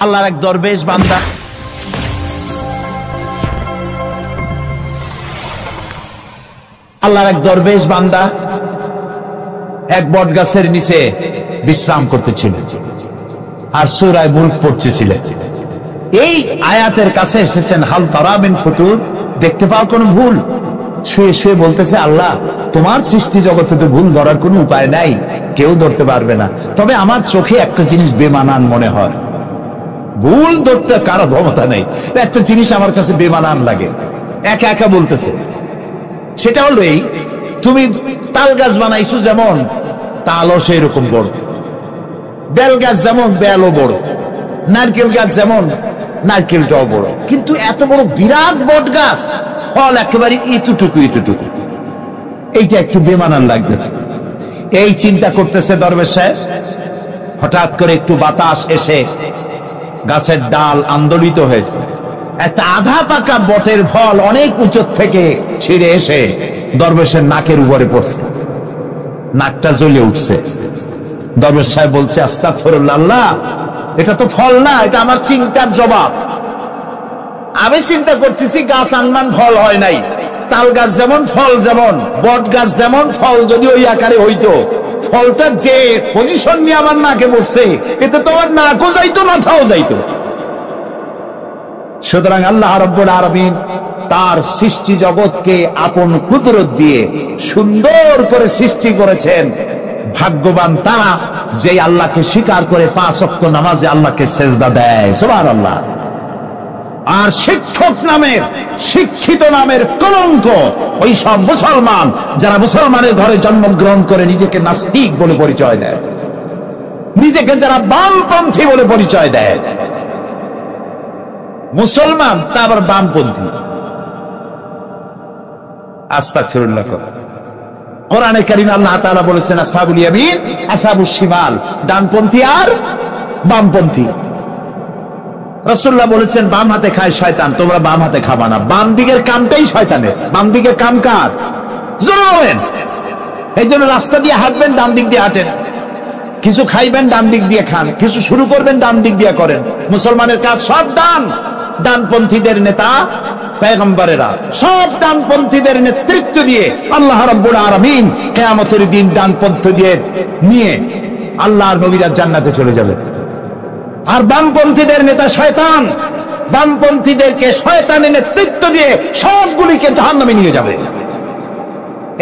আল্লাহর এক দরবেশ বান্দা এক বট গাছের নিচে বিশ্রাম করতেছিল আর সূরা মুলক পড়তেছিলেন। এই আয়াতের কাছে এসেছেন, হাল তারা মিন ফুতুর, দেখতে পাও কোন ভুল? শুয়ে শুয়ে বলতেছে, আল্লাহ তোমার সৃষ্টি জগতে তো ভুল ধরার কোনো উপায় নাই, কেউ ধরতে পারবে না, তবে আমার চোখে একটা জিনিস বেমানান মনে হয়। ভুল ধরতে কারো ক্ষমতা নেই, একটা জিনিস আমার কাছে বেমানান লাগে। একা একা বলতেছে, সেটা হলো এই, তুমি তাল গাছ বানাইছো যেমন তালও সেই রকম বড়, বেল গাছ যেমন বেলও বড়, নারকেল গাছ যেমন নারকেলটাও বড়, কিন্তু এত বড় বিরাট বট গাছ ফল একেবারে এতটুকু, এইটা একটু বেমানান লাগতেছে। এই চিন্তা করতেছে দরবেশ সাহেব, হঠাৎ করে একটু বাতাস এসে গাছের ডাল আন্দোলিত হয়েছে, একটা আধা পাকা বটের ফল অনেক উঁচু থেকে ছিঁড়ে এসে দরবেশের নাকের উপরে পড়ছে, নাকটা জ্বলে উঠছে। দরবেশ সাহেব বলছে, আস্তাগফিরুল্লাহ, আল্লাহ এটা তো ফল না, এটা আমার চিন্তার জবাব। আমি চিন্তা করতেছি গাছ আনমান ফল হয় নাই, তাল গাছ যেমন ফল যেমন, বট গাছ যেমন ফল যদি ওই আকারে হইতো, ফলটা যে পজিশন নিয়ে আমার নাকে পড়ছে, এতে তো আমার নাকও যাইতো মাথাও যাইতো। সুতরাং আল্লাহ রাব্বুল আলামিন তার সৃষ্টি জগৎকে আপন কুদরত দিয়ে সুন্দর করে সৃষ্টি করেছেন। ভাগ্যবান তারা যে আল্লাহকে স্বীকার করে 5 ওয়াক্ত নামাজে আল্লাহকে সেজদা দেয়, সুবহানাল্লাহ। আর শিক্ষক নামের, শিক্ষিত নামের কলঙ্ক ওই সব মুসলমান যারা মুসলমানের ঘরে জন্মগ্রহণ করে নিজেকে নাস্তিক বলে পরিচয় দেয়, নিজেকে যারা বামপন্থী বলে পরিচয় দেয়। মুসলমান তা আবার বামপন্থী, আস্তাগফিরুল্লাহ। কোরআনে কারীমে আল্লাহ তাআলা বলেছেন, আসহাবুল ইয়ামিন আসহাবুশ শিমাল, ডানপন্থী আর বামপন্থী। রাসূলুল্লাহ বলেছেন, বাম হাতে খায় শয়তান, তোমরা বাম হাতে খাবা না। বাম দিকের কামটাই শয়তানের, বাম দিকের কাম কার? জোরে বলেন। এই জন্য রাস্তা দিয়ে হাঁটবেন, ডান দিক দিয়ে হাঁটেন, কিছু খাইবেন ডান দিক দিয়ে খান, কিছু শুরু করবেন ডান দিক দিয়ে করেন। মুসলমানের কাজ সব ডান, ডানপন্থীদের নেতা পয়গম্বরেরা সব ডানপন্থীদের নেতৃত্ব দিয়ে আল্লাহ রাব্বুল আলামিন কিয়ামতের দিন ডানপন্থী দিয়ে নিয়ে আল্লাহর নবীরা জান্নাতে চলে যাবে। আর বামপন্থীদের নেতা শয়তান, বামপন্থীদেরকে শয়তানের নেতৃত্ব দিয়ে সবগুলিকে জাহান্নামে নিয়ে যাবে।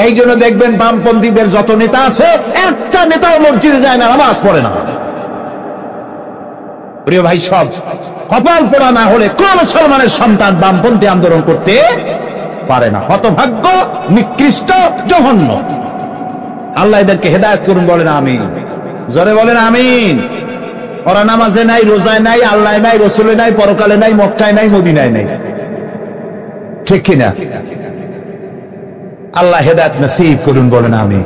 এই জন্য দেখবেন বামপন্থীদের যত নেতা আছে, একটা নেতাও মসজিদে যায় না, নামাজ পড়ে না। প্রিয় ভাই, সব কপাল পোড়া না হলে কোন মুসলমানের সন্তান বামপন্থী আন্দোলন করতে পারে না। হতভাগ্য, নিকৃষ্ট, জঘন্য। আল্লাহ এদেরকে হেদায়েত করুন, বলেন আমিন। জোরে বলেন আমিন। ওরা নামাজে নাই, রোজায় নাই, আল্লাহ নাই, রসুলে নাই, পরকালে নাই, মক্কায় নাই, মদিনায় নাই, ঠিক কিনা? আল্লাহ হেদায়েত নসিব করুন, বলেন আমিন।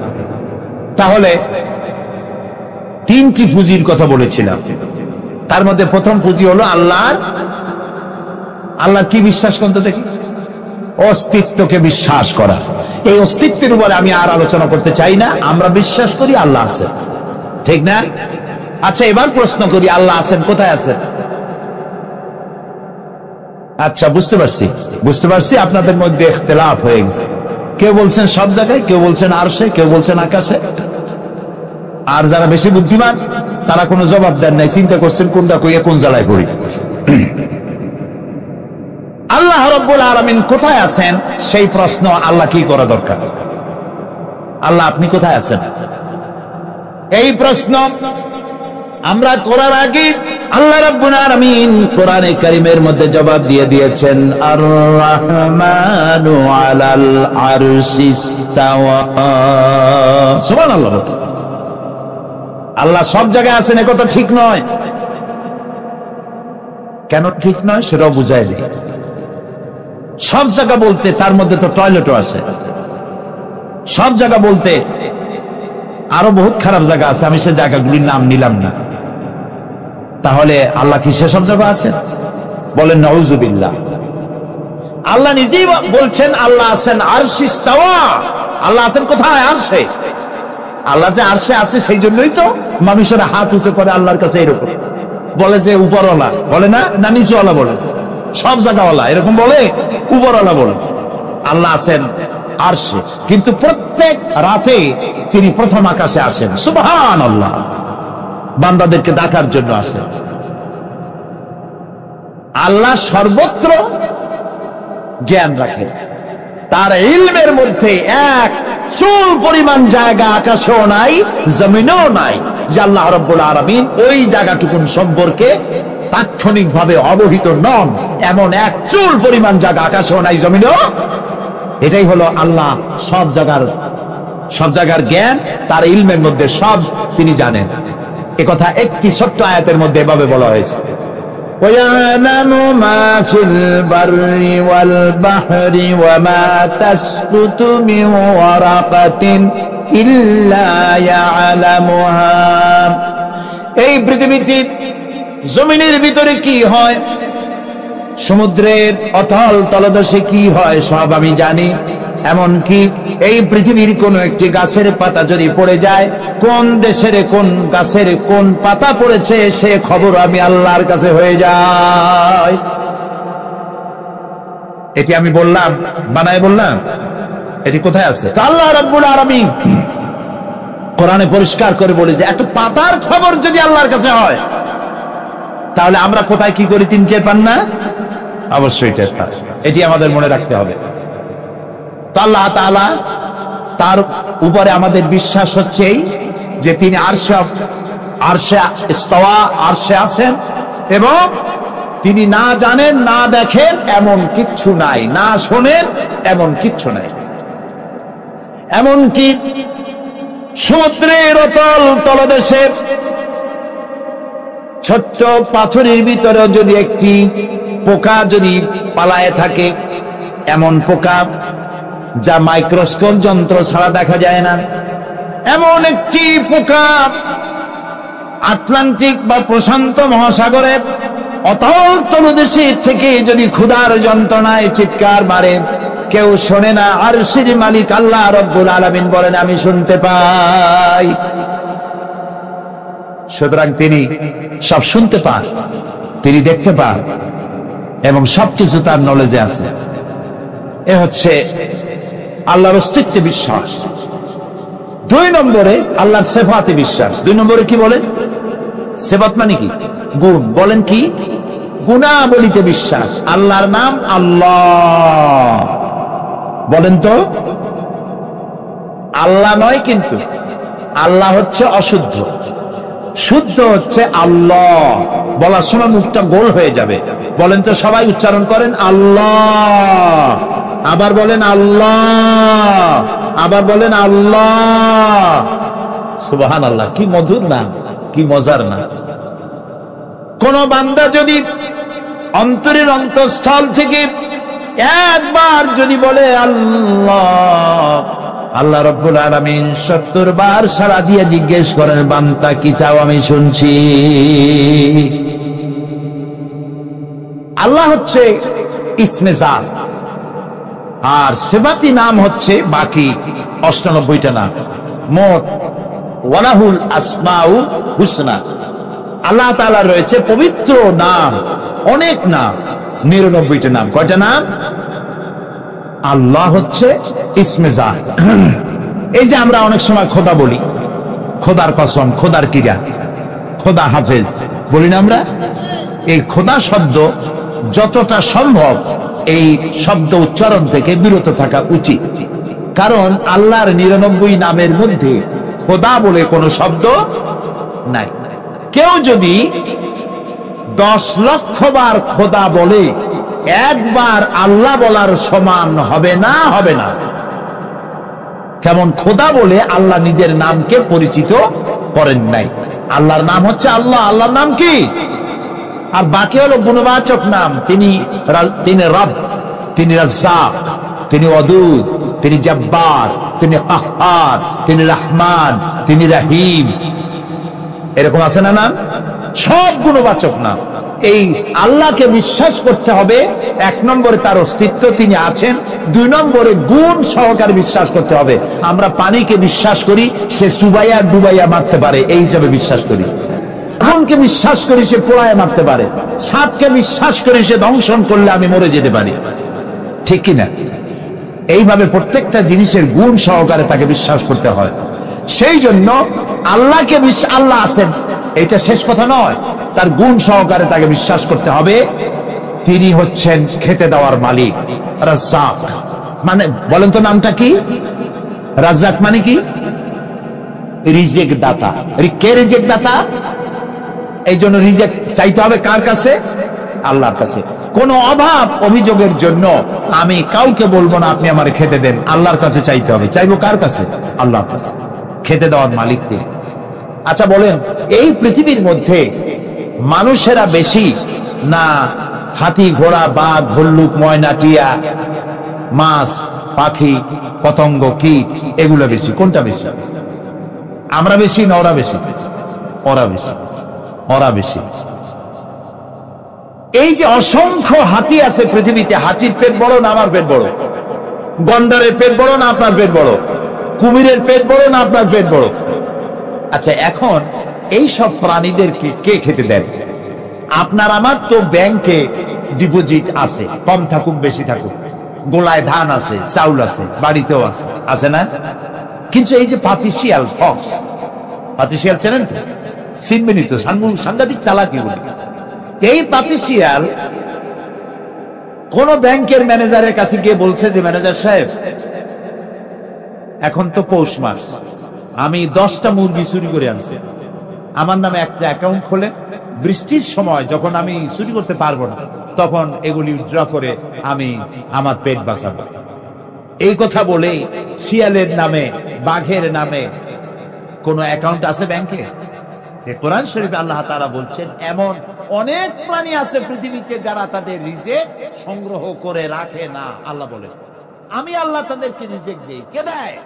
তাহলে 3টি পুঁজির কথা বলেছিলাম, তার মধ্যে প্রথম পুঁজি হলো আল্লাহর কি বিশ্বাস করতে দেখি? অস্তিত্বকে বিশ্বাস করা। এই অস্তিত্বের উপরে আমি আর আলোচনা করতে চাই না। আমরা বিশ্বাস করি আল্লাহ আছেন, ঠিক না? আচ্ছা, এবার প্রশ্ন করি, আল্লাহ আছেন, কোথায় আছেন? আচ্ছা, বুঝতে পারছি আপনাদের মধ্যে ইখতিলাফ হয়ে গেছে। কেউ বলছেন সব জায়গায়, কেউ বলছেন আরশে, কেউ বলছেন আকাশে। আর যারা বেশি বুদ্ধিমান তারা কোনো জবাব দেন নাই, চিন্তা করছেন কোনটা কইয়া কোন জ্বালায় পড়ি। আল্লাহ রাব্বুল আলামিন কোথায় আছেন সেই প্রশ্ন আল্লাহ কি করা দরকার? আল্লাহ আপনি কোথায় আছেন এই প্রশ্ন আমরা করার আগে আল্লাহ রাব্বুল আলামিন কোরআনে কারীমের মধ্যে জবাব দিয়ে দিয়েছেন, আর রাহমানু আলাল আরশিস তাওয়া। সুবহানাল্লাহ। আল্লাহ সব জায়গায় আছেন এ কথা ঠিক নয়। কেন ঠিক নয় সেটাও বুঝাই দিই। সব জায়গা বলতে তার মধ্যে তো টয়লেটও আছে। সব জায়গা বলতে আরো বহুত খারাপ জায়গা আছে, আমি সে জায়গাগুলির নাম নিলাম না। তাহলে আল্লাহ কি সেসব জায়গা আছেন? বলেন নাউজুবিল্লাহ। আল্লাহ নিজেই বলছেন আল্লাহ আছেন আরশিস তাওয়া। আল্লাহ আছেন কোথায়? আরশে। আল্লাহ যে আরশে আছে সেই জন্যই তো মানুষেরা হাত উঁচু করে আল্লাহর কাছে এরকম। বলে যে উপরওয়ালা বলে না, না নিচুওয়ালা বলে, সব জায়গাওয়ালা এরকম বলে, উপরওয়ালা বলে। আল্লাহ আছেন আরশে, কিন্তু প্রত্যেক রাতে তিনি প্রথম আকাশে আসেন। সুবহানাল্লাহ, বান্দাদেরকে ডাকার জন্য আসেন। আল্লাহ সর্বত্র জ্ঞান রাখেন, তার ইলমের মধ্যে এক চুল পরিমাণ জায়গা আকাশেও নাই, জমিনেও নাই যে আল্লাহ রাব্বুল আলামিন ওই জায়গাটুকুন সম্পর্কে তাৎক্ষণিকভাবে অবহিত নন। এমন এক চুল পরিমাণ জায়গা আকাশেও নাই, জমিনেও। এটাই হলো আল্লাহ সব জায়গার জ্ঞান, তার ইলমের মধ্যে সব তিনি জানেন। একথা একটি ছোট্ট আয়াতের মধ্যে এভাবে বলা হয়েছে, وَيَعْلَمُ مَا فِي الْبَرِّ وَالْبَحْرِ وَمَا تَسْقُطُ مِنْ وَرَقَةٍ إِلَّا يَعْلَمُهَا। এই পৃথিবীতে জমিনের ভিতরে কি হয়, সমুদ্রের অতল তলদেশে কি হয়, সব আমি জানি। এমনকি এই পৃথিবীর কোন একটি গাছের পাতা যদি পড়ে যায়, কোন দেশের কোন গাছের কোন পাতা পড়েছে সে খবর আমি আল্লাহর কাছে হয়ে যায়। এটি আমি বললাম, বানায় বললাম? এটি কোথায় আছে? আল্লাহ রাব্বুল আলামিন কোরআনে পরিষ্কার করে বলে যে একটা পাতার খবর যদি আল্লাহর কাছে হয়, তাহলে আমরা কোথায় কি করি তিন টের পান না? অবশ্যই টের পাই। এটি আমাদের মনে রাখতে হবে। আল্লাহ তাআলা, তার উপরে আমাদের বিশ্বাস হচ্ছে যে তিনি আরশে ইস্তাওয়া, আরশে আছেন, এবং তিনি না জানেন না দেখেন এমন কিচ্ছু নাই, না শোনেন এমন কিচ্ছু নাই। এমনকি সমুদ্রের অতল তলদেশে ছোট্ট পাথরের ভিতরে যদি একটি পোকা যদি পালায়ে থাকে, এমন পোকা যা মাইক্রোস্কোপ যন্ত্র ছাড়া দেখা যায় না, এমন একটি পোকা আটলান্টিক বা প্রশান্ত মহাসাগরের অতল তলদেশে থেকে যদি ক্ষুধার যন্ত্রণায় চিৎকার মারে, কেউ শোনে না। আরশের মালিক আল্লাহ রাব্বুল আলামিন বলেন আমি শুনতে পাই। সুতরাং তিনি সব শুনতে পান, তিনি দেখতে পান, এবং সবকিছু তার নলেজে আছে। এ হচ্ছে আল্লাহর অস্তিত্বে বিশ্বাস। 2 নম্বরে আল্লাহর সিফাতে বিশ্বাস। 2 নম্বরে কি বলেন? সিফাত মানে কি? গুণ। বলেন কি? গুণাবলীতে বিশ্বাস। আল্লাহর নাম আল্লাহ, বলেন তো? আল্লাহ নয়, কিন্তু আল্লাহ হচ্ছে অশুদ্ধ, শুদ্ধ হচ্ছে আল্লাহ। বলার সময় মুখটা গোল হয়ে যাবে। বলেন তো, সবাই উচ্চারণ করেন আল্লাহ, আবার বলেন আল্লাহ, আবার বলেন আল্লাহ। সুবহানাল্লাহ, কি মধুর নাম, কি মজার নাম। কোন বান্দা যদি অন্তরের অন্তঃস্থল থেকে একবার যদি বলে আল্লাহ, আল্লাহ রাব্বুল আলামিন 70 বার সাড়া দিয়ে জিজ্ঞেস করেন বান্দা কি চাও আমি শুনছি। আল্লাহ হচ্ছে ইসমে জাত, আর সিফাতি নাম হচ্ছে বাকি 98টা নাম। মোট ওয়ালাহুল আসমাউল হুসনা। আল্লাহ তাআলা রয়েছে পবিত্র নাম, অনেক নাম, 99টা নাম। কয়টা নাম? আল্লাহ হচ্ছে ইসমে জাত। এই যে আমরা অনেক সময় খোদা বলি, খোদার কসম, খোদার কিরা, খোদা হাফেজ বলি না আমরা? এই খোদা শব্দ যতটা সম্ভব এই শব্দ উচ্চারণ থেকে বিরত থাকা উচিত, কারণ আল্লাহর 99 নামের মধ্যে খোদা বলে কোনো শব্দ নাই। কেউ যদি 10 লক্ষ বার খোদা বলে, একবার আল্লাহ বলার সমান হবে না, হবে না। কেমন খোদা বলে আল্লাহ নিজের নামকে পরিচিত করেন নাই। আল্লাহর নাম হচ্ছে আল্লাহ। আল্লাহর নাম কি? আর বাকি হলো গুণবাচক নাম। তিনি রব, তিনি রাজ্জাক, তিনি ওয়াদুদ, তিনি জব্বার, তিনি কাহ্হার, তিনি রহমান, তিনি রহিম। এরকম আছে না নাম? সব গুণবাচক নাম। এই আল্লাহকে বিশ্বাস করতে হবে। 1 নম্বরে তার অস্তিত্ব, তিনি আছেন। 2 নম্বরে গুণ সহকারে বিশ্বাস করতে হবে। আমরা পানিকে বিশ্বাস করি সে চুবাইয়া ডুবাইয়া মারতে পারে, এই হিসাবে বিশ্বাস করি। গুণ আসমানকে বিশ্বাস করি সে পোড়ায় মারতে পারে, সাপকে বিশ্বাস করি সে দংশন করলে আমি মরে যেতে পারি, ঠিক কিনা? এইভাবে প্রত্যেকটা জিনিসের গুণ সহকারে তাকে বিশ্বাস করতে হয়। সেই জন্য আল্লাহকে আল্লাহ আছেন এটা শেষ কথা নয়, তার গুণ সহকারে তাকে বিশ্বাস করতে হবে। তিনি হচ্ছেন খেতে দেওয়ার মালিক, রাজ্জাক। মানে বলেন তো নামটা কি? রাজ্জাক মানে কি? রিজেক দাতা। কে রিজেক দাতা? এই জন্য রিজেক চাইতে হবে কার কাছে? আল্লাহর কাছে। কোন অভাব অভিযোগের জন্য আমি কাউকে বলবো না আপনি আমার খেতে দেন, আল্লাহর কাছে চাইতে হবে। চাইবো কার কাছে? আল্লাহর কাছে, খেতে দেওয়ার মালিক তিনি। আচ্ছা বলেন, এই পৃথিবীর মধ্যে মানুষেরা বেশি না হাতি, ঘোড়া, বাঘ, ভল্লুক, ময়না, টিয়া, মাছ, পাখি, পতঙ্গ, কীট এগুলো বেশি? কোনটা বেশি? আমরা বেশি না ওরা বেশি? ওরা বেশি, ওরা বেশি। এই যে অসংখ্য হাতি আছে পৃথিবীতে, হাতির পেট বড় না আমার পেট বড়? গন্ডারের পেট বড় না আপনার পেট বড়? কুমিরের পেট বড় না আপনার পেট বড়? আচ্ছা, এখন এই সব প্রাণীদেরকে কে খেতে দেন? আপনার আমার তো ব্যাংকে ডিপোজিট আছে, কম থাকুক বেশি থাকুক, গোলায় ধান আছে, চাউল আছে, বাড়িতেও আছে, আছে না? কিন্তু এই যে পাতিশিয়াল, ফক্স, পাতিশিয়াল চেনেন তো? চিনবেনই তো, সাংঘাতিক চালাকি বলি। এই পাতিশিয়াল কোন ব্যাংকের ম্যানেজারের কাছে গিয়ে বলছে যে ম্যানেজার সাহেব, এখন তো পৌষ মাস, আমি 10টা মুরগি চুরি করে আনছি, আমার নামে একটা অ্যাকাউন্ট খোলে, বৃষ্টির সময় যখন আমি চুরি করতে পারবো না তখন এগুলি উইথড্র করে আমি আমার পেট বাঁচাবো। এই কথা বলেই শিয়ালের নামে, বাঘের নামে কোন অ্যাকাউন্ট আছে ব্যাংকে? কোরআন শরীফে আল্লাহ তাআলা বলছেন এমন অনেক প্রাণী আছে পৃথিবীতে যারা তাদের রিজেক সংগ্রহ করে রাখে না। আল্লাহ বলেন আমি আল্লাহ তাদেরকে রিজেক দেই। কে দেয়?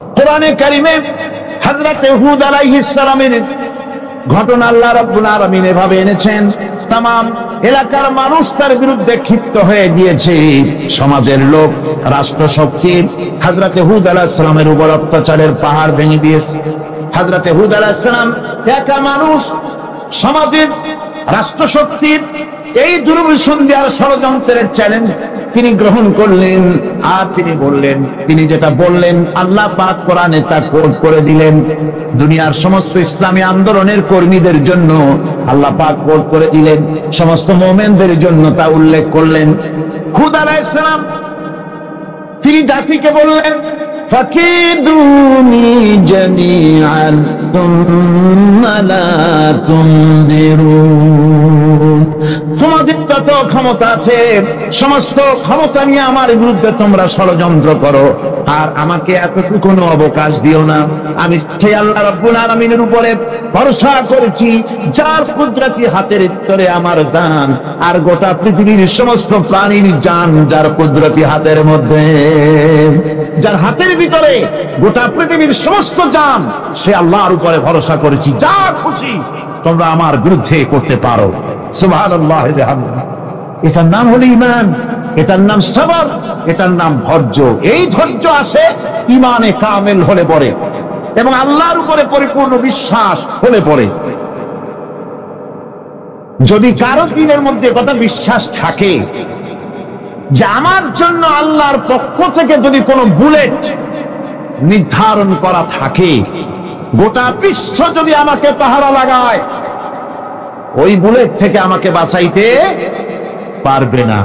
কোরআনে কারিমে হযরত হুদ আলাইহিস সালামের ঘটনা আল্লাহ রাব্বুল আলামিন এভাবে এনেছেন, তামাম এলাকার মানুষ তার বিরুদ্ধে ক্ষিপ্ত হয়ে গিয়েছে। সমাজের লোক, রাষ্ট্রশক্তি হযরত হুদ আলাইহিস সালামের উপর অত্যাচারের পাহাড় ভেঙে দিয়েছে। হযরত হুদ আলাইহিস সালাম একা মানুষ, সমাজের রাষ্ট্রশক্তির এই দুর্বিষণ দেওয়ার ষড়যন্ত্রের চ্যালেঞ্জ তিনি গ্রহণ করলেন। আর তিনি বললেন, তিনি যেটা বললেন আল্লাহ পাক কোরআনে তা কোট করে দিলেন। দুনিয়ার সমস্ত ইসলামী আন্দোলনের কর্মীদের জন্য আল্লাহ পাক কোট করে দিলেন, সমস্ত মুমিনদের জন্য তা উল্লেখ করলেন। হুদ আলাইহিস সালাম তিনি জাতিকে বললেন, ফাকিদুনি জামিআন তুম্মা লা তুনদিরুন, তোমাদের যত ক্ষমতা আছে সমস্ত ক্ষমতা নিয়ে আমার বিরুদ্ধে তোমরা ষড়যন্ত্র করো, আর আমাকে এতটুকু অবকাশ দিও না। আমি সেই আল্লাহ রাব্বুল আলামিনের উপরে ভরসা করেছি যার কুদরতি হাতের ভিতরে আমার জান, আর গোটা পৃথিবীর সমস্ত প্রাণীর জান যার কুদরতি হাতের মধ্যে, যার হাতের ভিতরে গোটা পৃথিবীর সমস্ত জান, সে আল্লাহর উপরে ভরসা করেছি, যা খুশি তোমরা আমার বিরুদ্ধে করতে পারো। সুবহানাল্লাহ। এটার নাম হলো ঈমান, এটার নাম সবর, এটার নাম ধৈর্য। এই ধৈর্য আসে ঈমানে কামেল হলে পরে এবং আল্লাহর উপরে পরিপূর্ণ বিশ্বাস হলে পরে। যদি কারো দিনের মধ্যে কথা বিশ্বাস থাকে যে আমার জন্য আল্লাহর পক্ষ থেকে যদি কোনো বুলেট নির্ধারণ করা থাকে, গোটা বিশ্ব যদি আমাকে পাহারা লাগায়, ওই বুলেট থেকে আমাকে বাঁচাইতে পারবে না।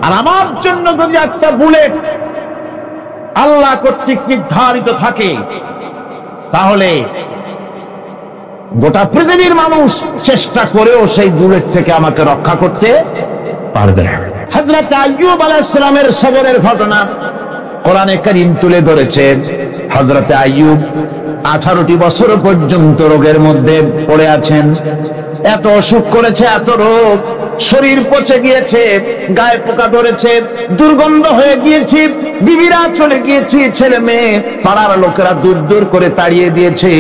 আর আমার জন্য যদি একটা বুলেট আল্লাহ কর্তৃক নির্ধারিত থাকে, তাহলে গোটা পৃথিবীর মানুষ চেষ্টা করেও সেই বুলেট থেকে আমাকে রক্ষা করতে পারবে না। হযরত আইয়ুব আলাইহিস সালামের সবরের ঘটনা কোরআনে কারীম তুলে ধরেছেন। হযরত আইয়ুব 18টি বছর পর্যন্ত রোগের মধ্যে পড়ে আছেন এত অসুখ করেছে, এত রোগ, শরীর পচে গিয়েছে, গায়ে পোকা ধরেছে, দুর্গন্ধ হয়ে গিয়েছি, বিবিরা চলে গিয়েছি, ছেলে মেয়ে পাড়ার লোকেরা দূর দূর করে তাড়িয়ে দিয়েছে।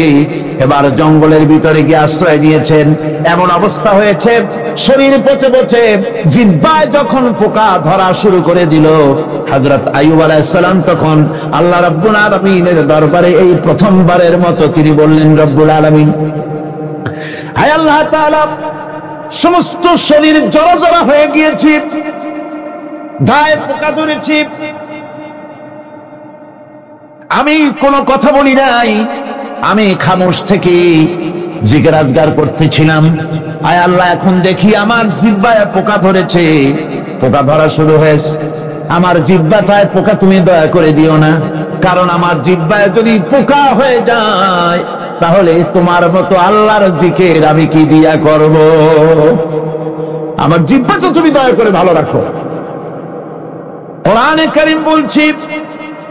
এবার জঙ্গলের ভিতরে গিয়ে আশ্রয় দিয়েছেন। এমন অবস্থা হয়েছে, শরীর পচে পচে জিহ্বায় যখন পোকা ধরা শুরু করে দিল, হযরত আইয়ুব আলাইহিস সালাম তখন আল্লাহ রাব্বুল আলামিনের দরবারে এই প্রথমবারের মতো তিনি বললেন, রব্বুল আলামিন, হায় আল্লাহ তাআলা, সমস্ত শরীর জড়জড়া হয়ে গিয়েছে, গায়ে পোকা ধরেছে, আমি কোনো কথা বলি নাই, আমি খামোশ থেকে জিকির আজগার করতেছিলাম। আয় আল্লাহ, এখন দেখি আমার জিহ্বায় পোকা ধরেছে, পোকা ধরা শুরু হয়েছে। আমার জিহ্বাটায় পোকা তুমি দয়া করে দিও না, কারণ আমার জিহ্বায় যদি পোকা হয়ে যায় তাহলে তোমার মতো আল্লাহর জিকির আমি কি দিয়া করব? আমার জিহ্বাটা তুমি দয়া করে ভালো রাখো। কোরআনে কারীম বলছি,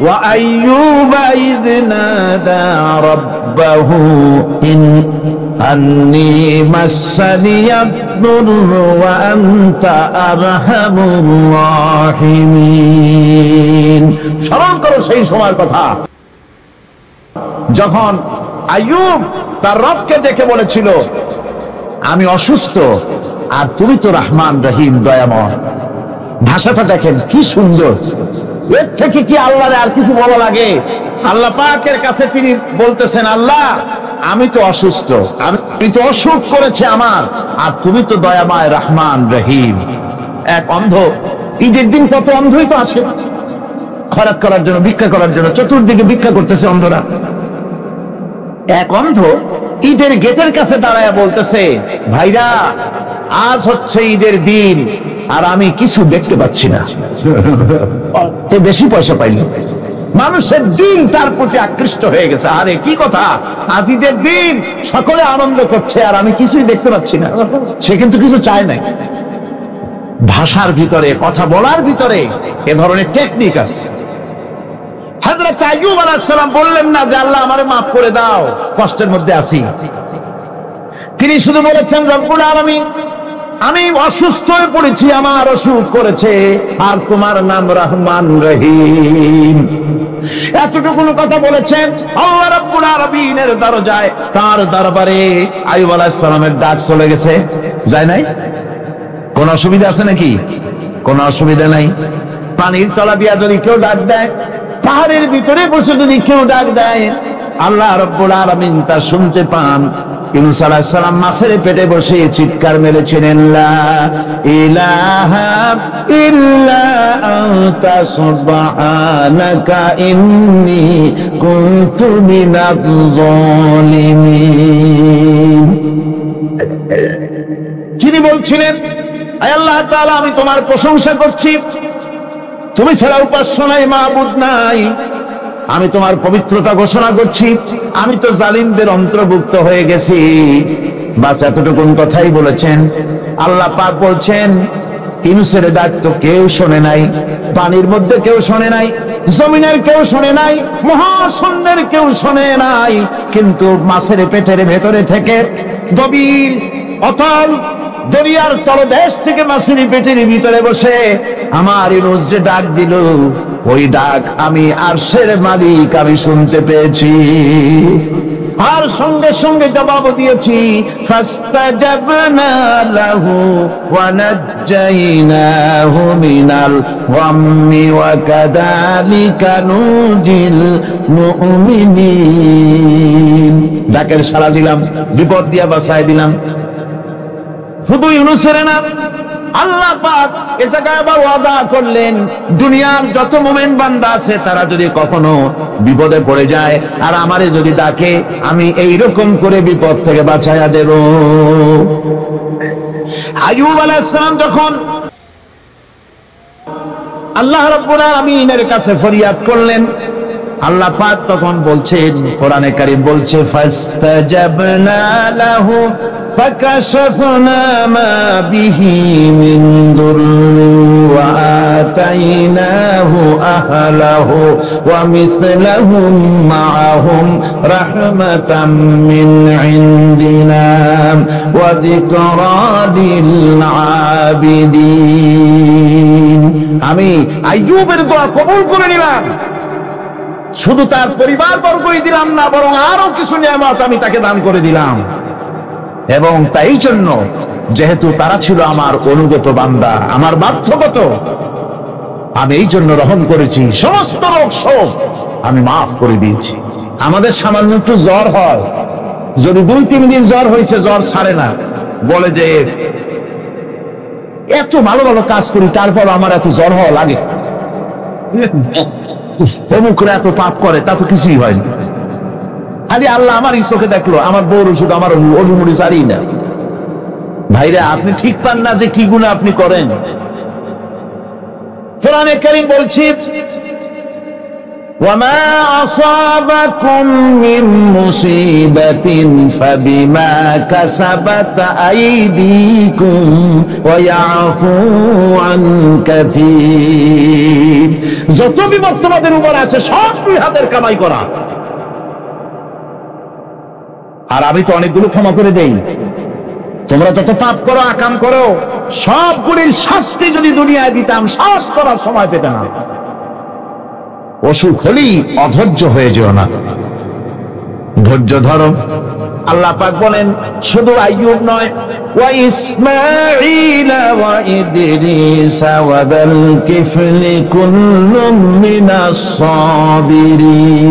وَأَيُّوبَ إِذْ نَادَى رَبَّهُ أَنِّي مَسَّنِيَ الضُّرُّ وَأَنْتَ أَرْحَمُ الراحمين। স্মরণ করো সেই সময়ের কথা যখন আইয়ুব তার রবকে ডেকে বলেছিল, আমি অসুস্থ আর তুমি তো রহমান রহিম, দয়াময়। ভাষাটা দেখেন কি সুন্দর, এর থেকে কি আল্লাহর আর কিছু বলা লাগে? আল্লাহ পাকের কাছে তিনি বলতেছেন, আল্লাহ আমি তো অসুস্থ, আমি তো অসুখ করেছে আমার, আর তুমি তো দয়াময় রহমান রহিম। এক অন্ধ, ঈদের দিন কত অন্ধই তো আছে খরাত করার জন্য, ভিক্ষা করার জন্য, চতুর্দিকে ভিক্ষা করতেছে অন্ধরা। এক অন্ধ ঈদের গেটের কাছে দাঁড়ায় বলতেছে, ভাইরা আজ হচ্ছে ঈদের দিন আর আমি কিছু দেখতে পাচ্ছি না। বেশি পয়সা পাইল, মানুষের দিন তার প্রতি আকৃষ্ট হয়ে গেছে। আরে কি কথা, আজ ঈদের দিন, সকলে আনন্দ করছে আর আমি কিছুই দেখতে পাচ্ছি না। সে কিন্তু কিছু চায় নাই। ভাষার ভিতরে, কথা বলার ভিতরে এ ধরনের টেকনিক আছে। হযরত আইয়ুব আলাইহিস সালাম বললেন না যে আল্লাহ আমারে মাফ করে দাও, কষ্টের মধ্যে আছি। তিনি শুধু বলেছেন, রব্বুল আলামিন, আমি অসুস্থ হয়ে পড়েছি, আমার অসুখ করেছে, আর তোমার নাম রহমান রহিম। এতটুকু কথা বলেছেন। আল্লাহ রাব্বুল আলামিনের দরজায়, তার দরবারে আইয়ুব আলাইহিস সালামের ডাক চলে গেছে। যায় নাই? কোন অসুবিধা আছে নাকি? কোন অসুবিধা নাই। পানির তলা দিয়া যদি কেউ ডাক দেয়, পাহাড়ের ভিতরে বসে যদি কেউ ডাক দেয়, আল্লাহ রাব্বুল আলামিন তা শুনতে পান। ইউনূস আলাইহিস সালাম মাছের পেটে বসে চিৎকার মেরেছিলেন, লা ইলাহা ইল্লা আনতা সুবহানাকা ইন্নী কুনতু মিনাজ জালিমিন। যিনি বলছিলেন, আয় আল্লাহ তাআলা, আমি তোমার প্রশংসা করছি, তুমি ছাড়া উপাস্য নাই, মাবুদ নাই, আমি তোমার পবিত্রতা ঘোষণা করছি, আমি তো জালিমদের অন্তর্ভুক্ত হয়ে গেছি। বাস এতটুকুন কথাই বলেছেন। আল্লাহ পাক বলছেন, ইউনূসের ডাক তো কেউ শোনে নাই, পানির মধ্যে কেউ শোনে নাই, জমিনের কেউ শোনে নাই, মহাশূন্যের কেউ শোনে নাই, কিন্তু মাছের পেটের ভেতরে থেকে গভীর অতল দরিয়ার তলদেশ থেকে মাছের পেটের ভিতরে বসে আমার ইউনূস যে ডাক দিল, ওই ডাক আমি আরশের মালিক আমি শুনতে পেয়েছি, আর সঙ্গে সঙ্গে জবাব দিয়েছি, ফাস্তাজাবনা লাহু ওয়া নাজ্জাইনাহু মিনাল গাম্মি ওয়া কাযালিকা নুজিল মুমিনিন। ডাকের সাড়া দিলাম, বিপদ দিয়া বাঁচায় দিলাম। শুধু ইউনূসের না, আল্লাহ পাক এ জায়গায় আবার ওয়াদা করলেন, দুনিয়ার যত মুমিন বান্দা আছে তারা যদি কখনো বিপদে পড়ে যায় আর আমারে যদি ডাকে, আমি এইরকম করে বিপদ থেকে বাঁচাইয়া দেব। আইয়ুব আলাইহিস সালাম যখন আল্লাহ রাব্বুল আলামিনের কাছে ফরিয়াদ করলেন, আল্লাহ পাক তখন বলছেন, কোরআনে কারীম বলছে, ফাস্তাজাবনা লাহু ফাকাশাফনা মা বিহি মিন দুররি ওয়া আতাইনাহু আহলাহু ওয়া মিসলাহুম মাআহুম রাহমাতাম মিন ইনদিনা ওয়া যিকরা লিল আবিদিন। আমি আইয়ুবের দোয়া কবুল করে নিলাম, শুধু তার পরিবার বর্গই দিলাম না, বরং আরো কিছু নিয়ামত আমি তাকে দান করে দিলাম। এবং তাই জন্য যেহেতু তারা ছিল আমার অনুগত বান্দা, আমার বাধ্যগত, আমি এই জন্য রহম করেছি, সমস্ত রোগ শোক আমি মাফ করে দিয়েছি। আমাদের সামান্য একটু জ্বর হয়, যদি 2-3 দিন জ্বর হয়েছে, জ্বর ছাড়ে না, বলে যে এত ভালো ভালো কাজ করি তারপর আমার এত জ্বর হওয়া লাগে, অমুকরা এত পাপ করে, তা তো কিছুই হয়নি। খালি আল্লাহ আমার এই চোখে দেখলো, আমার বউর ওষুধ আমার অনুমতি সারি না। ভাইরা, আপনি ঠিক পান না যে কি গুনাহ আপনি করেন। কোরআনে কারীম বলছে, ওয়ামা আসাবাকুম মিন মুসিবাতিন ফাবিমা কাসাবাত আইদিকুম ওয়া ইয়াফু আন কাসীর। যত বিপদ তোমাদের উপর আছে সব দুই হাতের কামাই করা, আর আমি তো অনেকগুলো ক্ষমা করে দেই। তোমরা যত পাপ করো, আকাম করো, সবগুলির শাস্তি যদি দুনিয়ায় দিতাম, শ্বাস করার সময় পেতে না। অসুখ হলেই অধৈর্য হয়ে যেও না, ধৈর্য ধরো। আল্লাহ পাক বলেন, শুধু আইয়ুব নয়, ওয়া ইসমাঈল ওয়া ইদরিস ওয়া যাল কিফলি কুল্লুম মিনাস সাবিরিন।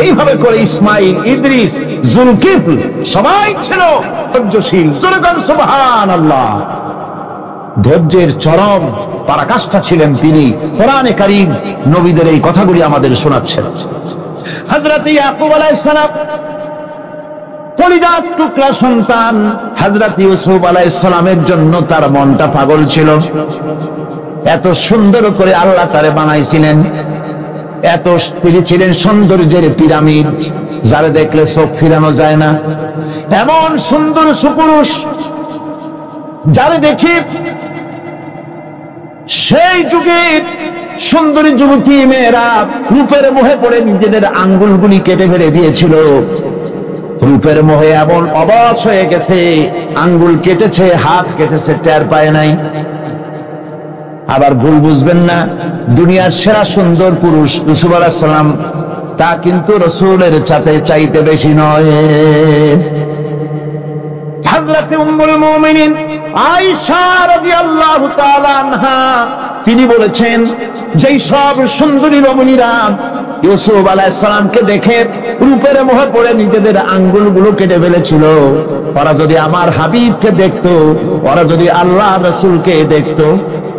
এইভাবে করে ইসমাঈল, ইদ্রিস, যুলকিফল সবাই ছিল ধৈর্যশীল। সুবহানাল্লাহ। ধৈর্যের চরম পরাকাষ্ঠা ছিলেন তিনি। কোরআনে কারীম নবীদের এই কথাগুলি আমাদের শোনাচ্ছেন। হযরত ইয়াকুব আলাইহিস সালাম, কলিজার টুকরা সন্তান হযরত ইউসুফ আলাইহিস সালামের জন্য তার মনটা পাগল ছিল। এত সুন্দর করে আল্লাহ তারে বানাইছিলেন, এত তিনি ছিলেন সৌন্দর্যের পিরামিড, যারা দেখলে চোখ ফিরানো যায় না, এমন সুন্দর সুপুরুষ, যারা দেখি সেই যুগের সুন্দরী যুবতী মেয়েরা রূপের মোহে পড়ে নিজেদের আঙ্গুলগুলি কেটে ফেলে দিয়েছিল। রূপের মোহে এমন অবশ হয়ে গেছে, আঙ্গুল কেটেছে, হাত কেটেছে, টের পায় নাই। আবার ভুল বুঝবেন না, দুনিয়ার সেরা সুন্দর পুরুষ ইউসুফ আলাইহিস সালাম, তা কিন্তু রাসূলের চাইতে বেশি নয়। হযরত উম্মুল মুমিনিন আয়েশা রাদিয়াল্লাহু তাআলা আনহা তিনি বলেছেন, যেই সব সুন্দরী রমণীরা ইউসুফ আলাইহিস সালামকে দেখে রূপের মোহে পড়ে নিজেদের আঙ্গুলগুলো কেটে ফেলেছিল, ওরা যদি আমার হাবিবকে দেখতো, ওরা যদি আল্লাহ রাসূলকে দেখতো,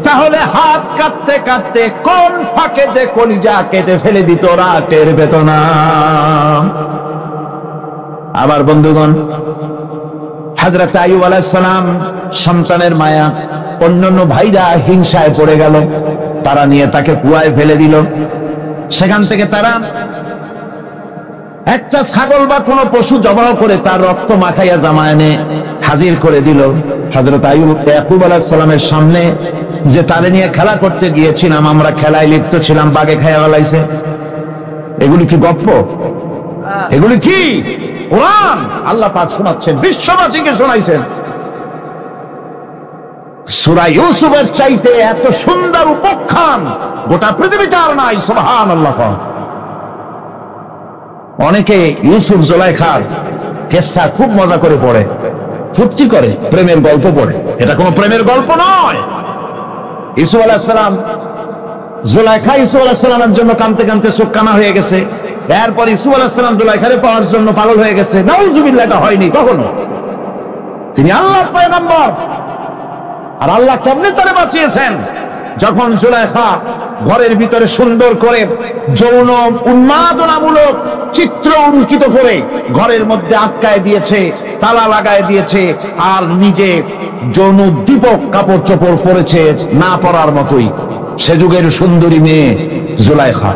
তাহলে হাত কাটতে কাটতে কোন ফাঁকে যে কলিজা কেটে ফেলে দিত, ওরা টের পেত না। আবার বন্ধুগণ, হযরত আইয়ুব আলাইহিস সালাম সন্তানের মায়া, অন্যান্য ভাইরা হিংসায় পড়ে গেল, তারা নিয়ে তাকে কুয়ায় ফেলে দিল। সেখান থেকে তারা একটা ছাগল বা কোনো পশু জবাহ করে তার রক্ত মাখাইয়া জামায়ানে হাজির করে দিল। হযরত ইয়াকুব আলাইহিস সালামের সামনে যে তারে নিয়ে খেলা করতে গিয়েছিলাম, আমরা খেলায় লিপ্ত ছিলাম, বাগে খাইয়া ফেলাইছে। এগুলি কি গপ্প? এগুলি কি কোরআন? আল্লাহ পাক শোনাচ্ছেন, বিশ্ববাসীকে শোনাইছেন। সূরা ইউসুফের চাইতে এত সুন্দর উপাখ্যান গোটা পৃথিবীতে আর নাই। সুবহানাল্লাহ। অনেকে ইউসুফ জুলাইখার কেসা খুব মজা করে পড়ে, ফুর্তি করে, প্রেমের গল্প পড়ে। এটা কোনো প্রেমের গল্প নয়। ইউসুফ আলাইহিস সালাম, জুলাইখা ইউসুফ আলাইহিস সালামের জন্য কাঁদতে কাঁদতে চোখ কানা হয়ে গেছে। এরপর ইউসুফ আলাইহিস সালাম জুলাইখারে পাওয়ার জন্য পাগল হয়ে গেছে। নাউজুবিল্লাহ, এটা হয়নি কখনো। তিনি আল্লাহর পয়গম্বর, আর আল্লাহ কেমনে তারে বাঁচিয়েছেন? যখন জুলাইখা ঘরের ভিতরে সুন্দর করে যৌন উন্মাদনামূলক চিত্র অঙ্কিত করে ঘরের মধ্যে আটকায় দিয়েছে, তালা লাগায় দিয়েছে, আর নিজে যৌন দীপক কাপড় চোপড় পরেছে না পরার মতোই। সে যুগের সুন্দরী মেয়ে জুলাইখা।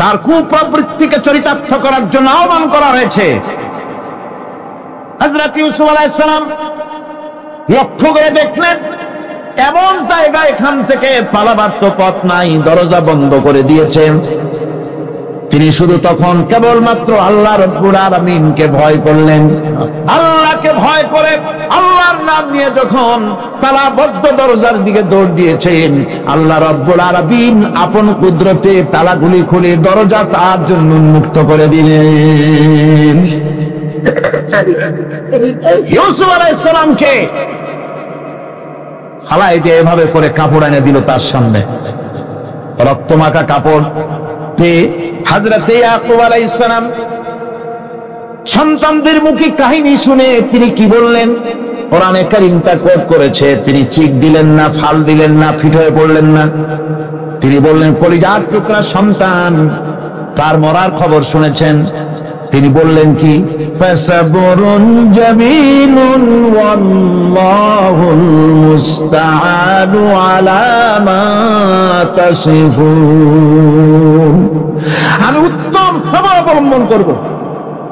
তার কুপ্রবৃত্তিকে চরিতার্থ করার জন্য আহ্বান করা হয়েছে। হযরত ইউসুফ আলাইহিস সালাম লক্ষ্য করে দেখলেন এমন জায়গা, এখান থেকে পালাবার তো পথ নাই, দরজা বন্ধ করে দিয়েছেন। তিনি শুধু তখন কেবলমাত্র আল্লাহ রাব্বুল আলামিনকে ভয় করলেন। আল্লাহকে ভয় করে আল্লাহর নাম নিয়ে যখন তালাবদ্ধ দরজার দিকে দৌড় দিয়েছেন, আল্লাহ রাব্বুল আলামিন আপন কুদরতে তালাগুলি খুলে দরজা তার জন্য উন্মুক্ত করে দিলেন। ইউসুফ আলাইহিস সালামকে ফালাই দিয়ে এভাবে করে কাপড় এনে দিল তার সামনে, রক্তমাখা কাপড়। হযরত ইয়াকুব আলাইহিস সালাম সন্তানদের মুখে কাহিনী শুনে তিনি কি বললেন? কোরআনে কারীমটা কোট করেছে, তিনি চিক দিলেন না, ফাল দিলেন না, ফিট হয়ে পড়লেন না। তিনি বললেন, কলিজার টুকরা সন্তান তার মরার খবর শুনেছেন। তিনি বললেন কি? ফাসাবরুন জামিলুন ওয়াল্লাহুল মুস্তাআনু আলা মা তাসিফুন। আমি উত্তম সবর অবলম্বন করব।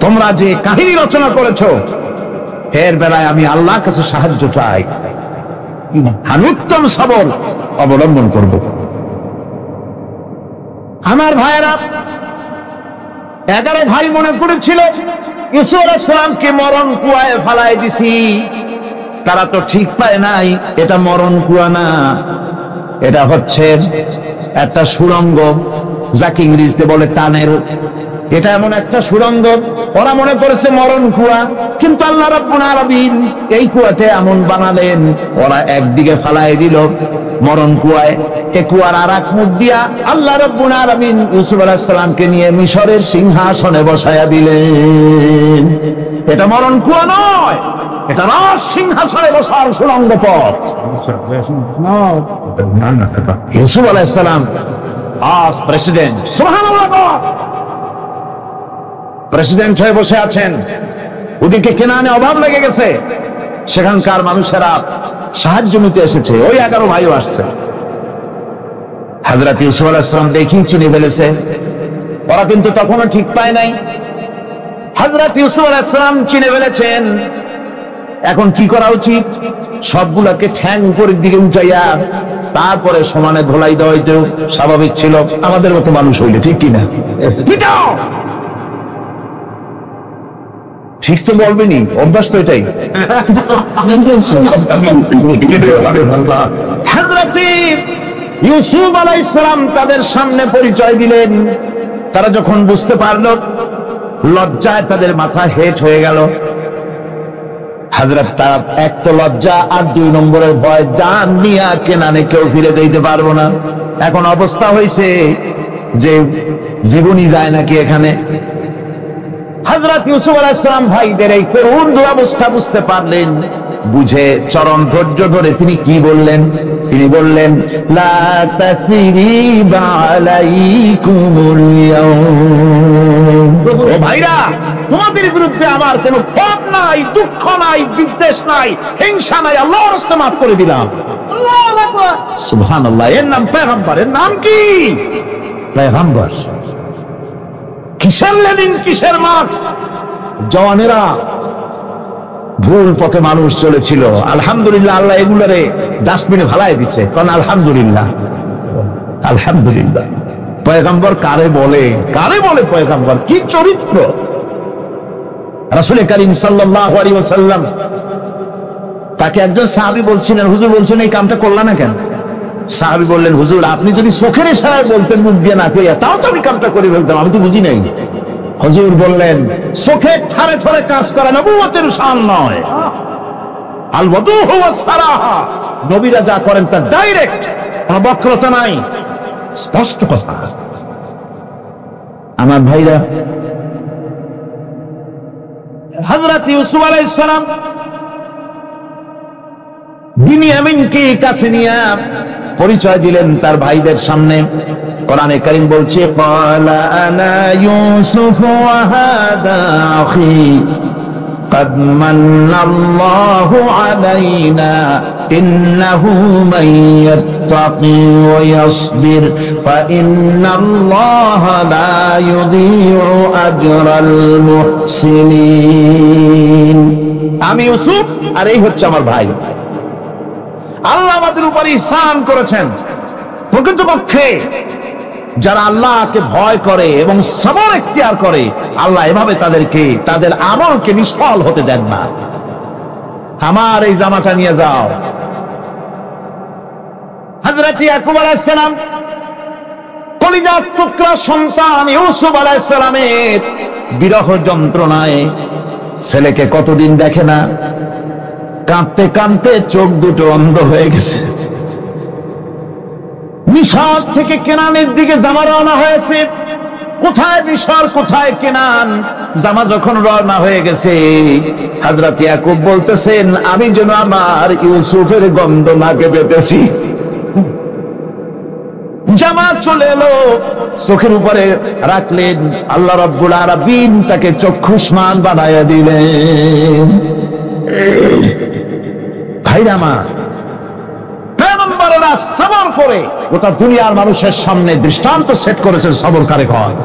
তোমরা যে কাহিনী রচনা করেছো এর বেলায় আমি আল্লাহর কাছে সাহায্য চাই। আমি উত্তম সবর অবলম্বন করব। আমার ভাইয়েরা, 11 ভাই মনে করেছিল ইউসুফ আলাইহিস সালামকে মরণ কুয়ায় ফালাই দিছি। তারা তো ঠিক পায় নাই এটা মরণ কুয়া না, এটা হচ্ছে একটা সুড়ঙ্গ, যাকে ইংরেজিতে বলে টানেল। এটা এমন একটা সুড়ঙ্গ, ওরা মনে করেছে মরণ কুয়া, কিন্তু আল্লাহ রাব্বুল আলামিন এই কুয়াতে এমন বানালেন, ওরা একদিকে ফালাই দিল মরণ কুয়ায়, এ কুয়ার আর এক মুখ দিয়া আল্লাহ রাব্বুল আলামিন ইউসুফ আলাইহিস সালামকে নিয়ে মিশরের সিংহাসনে বসায়া দিলেন। এটা মরণ কুয়া নয়, এটা রাজ সিংহাসনে বসার সুড়ঙ্গ পথ। ইউসুফ আলাইহিস সালাম আজ প্রেসিডেন্ট, সুবহানাল্লাহ, প্রেসিডেন্ট হয়ে বসে আছেন। ওদিকে কেনানে অভাব লেগে গেছে, সেখানকার মানুষেরা সাহায্য নিতে এসেছে, ওই 11 ভাইও আসছে। হযরত ইউসুফ আলাইহিস সালাম দেখেই চিনে ফেলেছে, ওরা কিন্তু তখনও ঠিক পায় নাই। হযরত ইউসুফ আলাইহিস সালাম চিনে ফেলেছেন। এখন কি করা উচিত? সবগুলোকে ঠ্যাং উপরের দিকে উঠাইয়া তারপরে সমানে ধোলাই দেওয়া হইতে স্বাভাবিক ছিল, আমাদের মতো মানুষ হইলে, ঠিক কিনা? ঠিক তো বলবেনি, অভ্যাস তো এটাই। হযরত ইউসুফ আলাইহিস সালাম তাদের সামনে পরিচয় দিলেন। তারা যখন বুঝতে পারল, লজ্জায় তাদের মাথা হেট হয়ে গেল। হযরত তার এক তো লজ্জা, আর 2 নম্বরের ভয়, জান নিয়া কেনানে কেউ ফিরে যেতে পারবো না। এখন অবস্থা হয়েছে যে জীবনই যায় নাকি এখানে। হযরত ইউসুফ আলাইহিস সালাম ভাইদের এই করুণ দুরবস্থা বুঝতে পারলেন, বুঝে চরম ধৈর্য ধরে তিনি কি বললেন? তিনি বললেন, লা তাসরিবা আলাইকুমুল ইয়াউম। ও ভাইরা, তোমাদের বিরুদ্ধে আমার কোনো ক্ষোভ নাই, দুঃখ নাই, বিদ্বেষ নাই, হিংসা নাই, আল্লাহর রাস্তে মাফ করে দিলাম। আল্লাহু আকবার, সুবহানাল্লাহ। এর নাম পয়গম্বর। এর নাম কি? পয়গম্বর। কিসের লেনিন, কিসের মার্কস? জওয়ানেরা, ভুল পথে মানুষ চলেছিল, আলহামদুলিল্লাহ আল্লাহ এগুলোরে ডাস্টবিনে ফালাই দিচ্ছে। কারণ আলহামদুলিল্লাহ, আলহামদুলিল্লাহ। পয়গম্বর কারে বলে? কারে বলে পয়গম্বর? কি চরিত্র! রাসূল করিম সাল্লাল্লাহু আলাইহি ওয়াসাল্লাম তাকে একজন সাহাবী বলছিলেন, হুজুর বলছেন এই কামটা করলা না কেন? সাহাবী বললেন, হুজুর আপনি যদি চোখের ইশারায় বলতেন মুখ দিয়ে না কইয়া, তাও তো আমি কামটা করে ফেলতাম, আমি তো বুঝি নাই। হুজুর বললেন, চোখের ঠারে ঠারে কাজ করা নবুয়তের শান নয়। আল ওয়াদুহু ওয়াস সারাহা, নবীরা যা করেন তা ডাইরেক্ট, কোনো বক্রতা নাই, স্পষ্ট কথা। আমার ভাইরা, হযরত ইউসুফ আলাইহিস সালাম বিনিয়ামিনকে কাছে নিয়ে পরিচয় দিলেন তার ভাইদের সামনে। কোরআনে কারীম বলছে, ক্বালা আনা ইউসুফ ওয়া হাদা আখি قد من الله علينا إنه من يتقي ويصبر فإن الله لا يضيع أجر المحسنين। আমি ইউসুফ আর এই হচ্ছে আমার ভাই। আল্লাহ আমাদের উপর ইহসান করেছেন। প্রকৃতপক্ষে যারা আল্লাহকে ভয় করে এবং সবর এখতিয়ার করে, আল্লাহ এভাবে তাদেরকে তাদের আমলকে নিষ্ফল হতে দেন না। আমার এই জামাটা নিয়ে যাও। হযরত ইয়াকুব আলাইহিস সালাম কলিজার টুকরা সন্তান ইউসুফ আলাইহিস সালামের বিরহ যন্ত্রণায় ছেলেকে কতদিন দেখে না, কাঁদতে কাঁদতে চোখ দুটো অন্ধ হয়ে গেছে। মিশর থেকে কেনানের দিকে জামা রওনা হয়েছে। কোথায় মিশর, কোথায় কেনান? জামা যখন রওনা হয়ে গেছে, হযরত ইয়াকুব বলতেছেন, আমি যেন আমার ইউসুফের গন্ধ নাকে পেতেছি। জামা চলে এলো, চোখের উপরে রাখলেন, আল্লাহ রাব্বুল আলামিন তাকে চক্ষুষ্মান বানাইয়া দিলেন। ভাইরা আমার, পয়গম্বরেরা সবর করে গোটা দুনিয়ার মানুষের সামনে দৃষ্টান্ত সেট করেছেন সবর কারে কয়।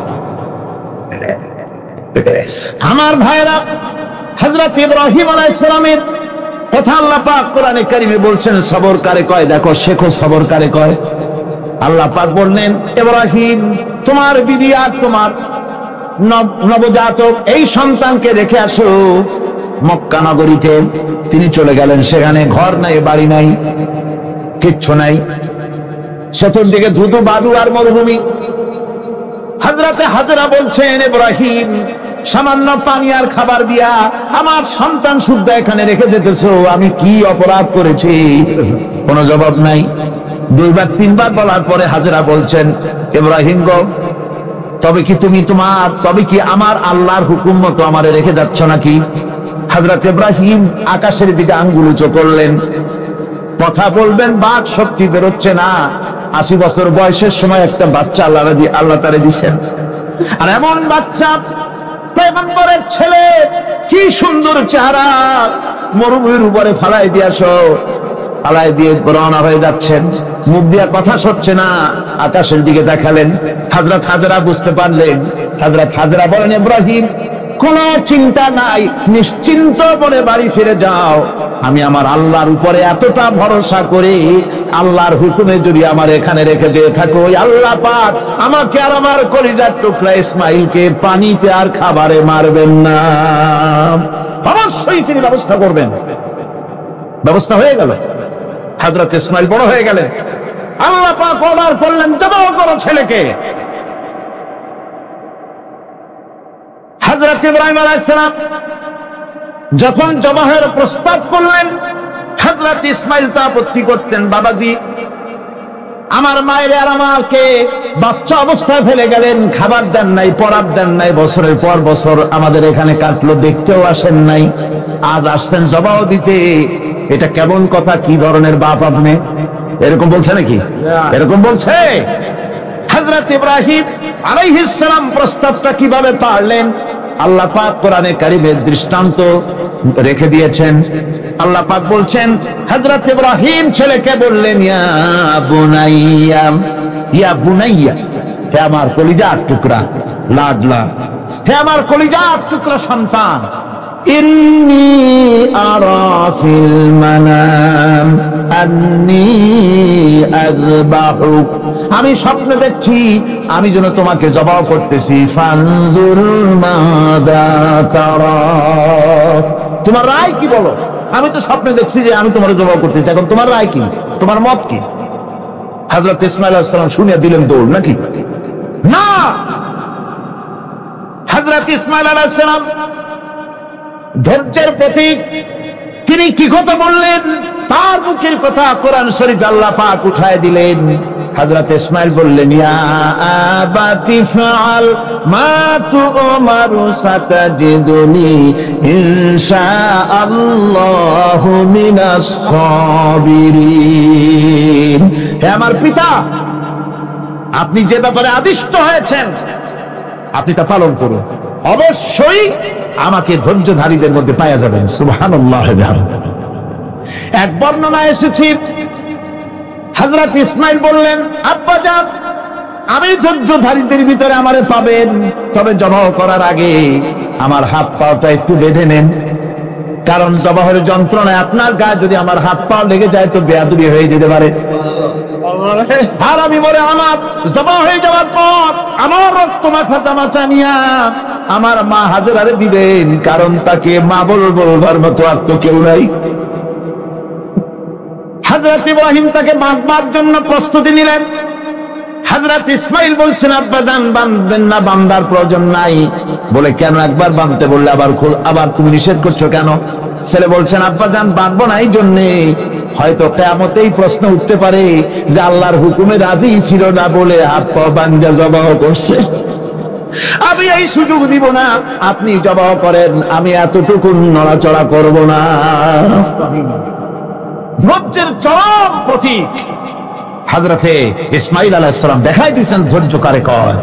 আমার ভাইরা, হযরত ইব্রাহিম আলাইহিস সালামের কথা আল্লাহ পাক কোরআনে কারিমে বলছেন সবর কারে কয়। দেখো, শেখো সবর কারে কয়। আল্লাহ পাক বললেন, ইব্রাহিম তোমার বিবি আর তোমার নবজাতক এই সন্তানকে রেখে আসো মক্কা নগরীতে। তিনি চলে গেলেন, সেখানে ঘর নাই, বাড়ি নাই, কিচ্ছু নাই, চতুর্দিকে ধুধু বালু আর মরুভূমি। হযরতে হাজরা বলছেন, ইব্রাহিম সামান্য পানি আর খাবার দিয়া আমার সন্তান শুদ্ধ এখানে রেখে যেতেছো, আমি কি অপরাধ করেছি? কোনো জবাব নাই। দুইবার তিনবার বলার পরে হাজরা বলছেন, ইব্রাহিম গো, তবে কি আমার আল্লাহর হুকুম মতো আমারে রেখে যাচ্ছ নাকি? হযরত ইব্রাহিম আকাশের দিকে আঙ্গুল উঁচু করলেন। কথা বলবেন, বাক শক্তি বেরোচ্ছে না। 80 বছর বয়সের সময় একটা বাচ্চা আল্লাহ তারে দিচ্ছেন। আর এমন বাচ্চা, পয়গম্বরের ছেলে, কি সুন্দর চেহারা, মরুভূমির উপরে ফালাই দিয়ে রওনা হয়ে যাচ্ছেন। মুখ দিয়ে কথা সরছে না, আকাশের দিকে দেখালেন। হযরত হাজরা বুঝতে পারলেন। হযরত হাজরা বলেন, ইব্রাহিম কোন চিন্তা নাই, নিশ্চিন্ত মনে বাড়ি ফিরে যাও। আমি আমার আল্লাহর উপরে এতটা ভরসা করি, আল্লাহর হুকুমে যদি আমার এখানে রেখে যেয়ে থাকো, আল্লাহ পাক আমাকে আর আমার কলিজার টুকরা ইসমাইলকে পানিতে আর খাবারে মারবেন না, অবশ্যই তিনি ব্যবস্থা করবেন। ব্যবস্থা হয়ে গেল। হযরত ইসমাইল বড় হয়ে গেলেন। আল্লাহ পাক অর্ডার করলেন, জবাই করো ছেলেকে। হযরত ইব্রাহিম আলাইহিস সালাম যখন জবাহের প্রস্তাব করলেন, হযরত ইসমাইল তা আপত্তি করতেন, বাবাজি আমার মায়ের আর আমাকে বাচ্চা অবস্থায় ফেলে গেলেন, খাবার দেন নাই, পরার দেন নাই, বছরের পর বছর আমাদের এখানে কাটলো, দেখতেও আসেন নাই, আজ আসছেন জবাব দিতে। এটা কেমন কথা? কি ধরনের বাপ আপনি? এরকম বলছে নাকি? এরকম বলছে? হযরত ইব্রাহিম আলাইহিস সালাম প্রস্তাবটা কিভাবে পারলেন? আল্লাহ পাক কোরআনে কারিমের দৃষ্টান্ত রেখে দিয়েছেন। আল্লাহ পাক বলছেন, হযরত ইব্রাহিম ছেলেকে বললেন, ইয়া বুনাইয়া, হে আমার কলিজার টুকরা লাডলা, হে আমার কলিজার টুকরা সন্তান, ইন্নী আরা ফিল মানাম আন্নী আযবাহুক, আমি স্বপ্নে দেখছি আমি যেন তোমাকে জবাই করতেছি। ফানজুর মাযা তারা, তোমার রায় কি বলো? আমি তো স্বপ্নে দেখছি যে আমি তোমার জবাই করতেছি, এখন তোমার রায় কি, তোমার মত কি? হযরত ইসমাঈল আলাইহিস সালাম শুনিয়া দিলেন দৌড়, নাকি না? হযরত ইসমাঈল আলাইহিস সালাম ধৈর্যের প্রতীক, তিনি কি কথা বললেন? তার মুখের কথা কোরআন শরীফ আল্লাহ পাক উঠায় দিলেন। হযরত ইসমাঈল বললেন, ইয়া আবাতি ফাআল মা তু'মারু সাতাজিদুনি ইনশাআল্লাহু মিনাস সাবিরিন, হে আমার পিতা, আপনি যে ব্যাপারে আদিষ্ট হয়েছেন আপনি তা পালন করুন, অবশ্যই আমাকে ধৈর্যধারীদের মধ্যে পাওয়া যাবেন। সুবহানাল্লাহ। এক বর্ণনায় এসেছে হযরত ইসমাঈল বললেন, আব্বাজান আমি ধৈর্যধারীদের ভিতরে আমারে পাবেন, তবে জবাহ করার আগে আমার হাত পাটা একটু বেঁধে নেন, কারণ জবাহের যন্ত্রণায় আপনার গায়ে যদি আমার হাত পা লেগে যায় তো বেয়াদবি হয়ে যেতে পারে। আর আমি বলে আমার জবাহ হয়ে যাওয়ার পর আমার রক্ত মাখা জামাটা নিয়া আমার মা হাজেরারে দিবেন, কারণ তাকে মা বলবার মতো আর তো কেউ নাই। হযরত ইব্রাহিম তাকে বাঁধবার জন্য প্রস্তুতি নিলেন। হযরত ইসমাঈল বলছেন, আব্বাজান বাঁধবেন না, বান্দার প্রয়োজন নাই। বলে কেন? একবার বাঁধতে বললে আবার তুমি নিষেধ করছো কেন? ছেলে বলছেন, আব্বাজান বাঁধবো না এই জন্যে, হয়তো কিয়ামতেই প্রশ্ন উঠতে পারে যে আল্লাহর হুকুমে রাজি ছিল না বলে হাত পা বাঁধা জবাহ করছে। আমি এই সুযোগ দিব না, আপনি জবাহ করেন, আমি এতটুকু নড়াচড়া করব না। ধৈর্যের চরম প্রতীক হযরতে ইসমাঈল আলাইহিস সালাম দেখাই দিয়েছেন ধৈর্য কারে কয়।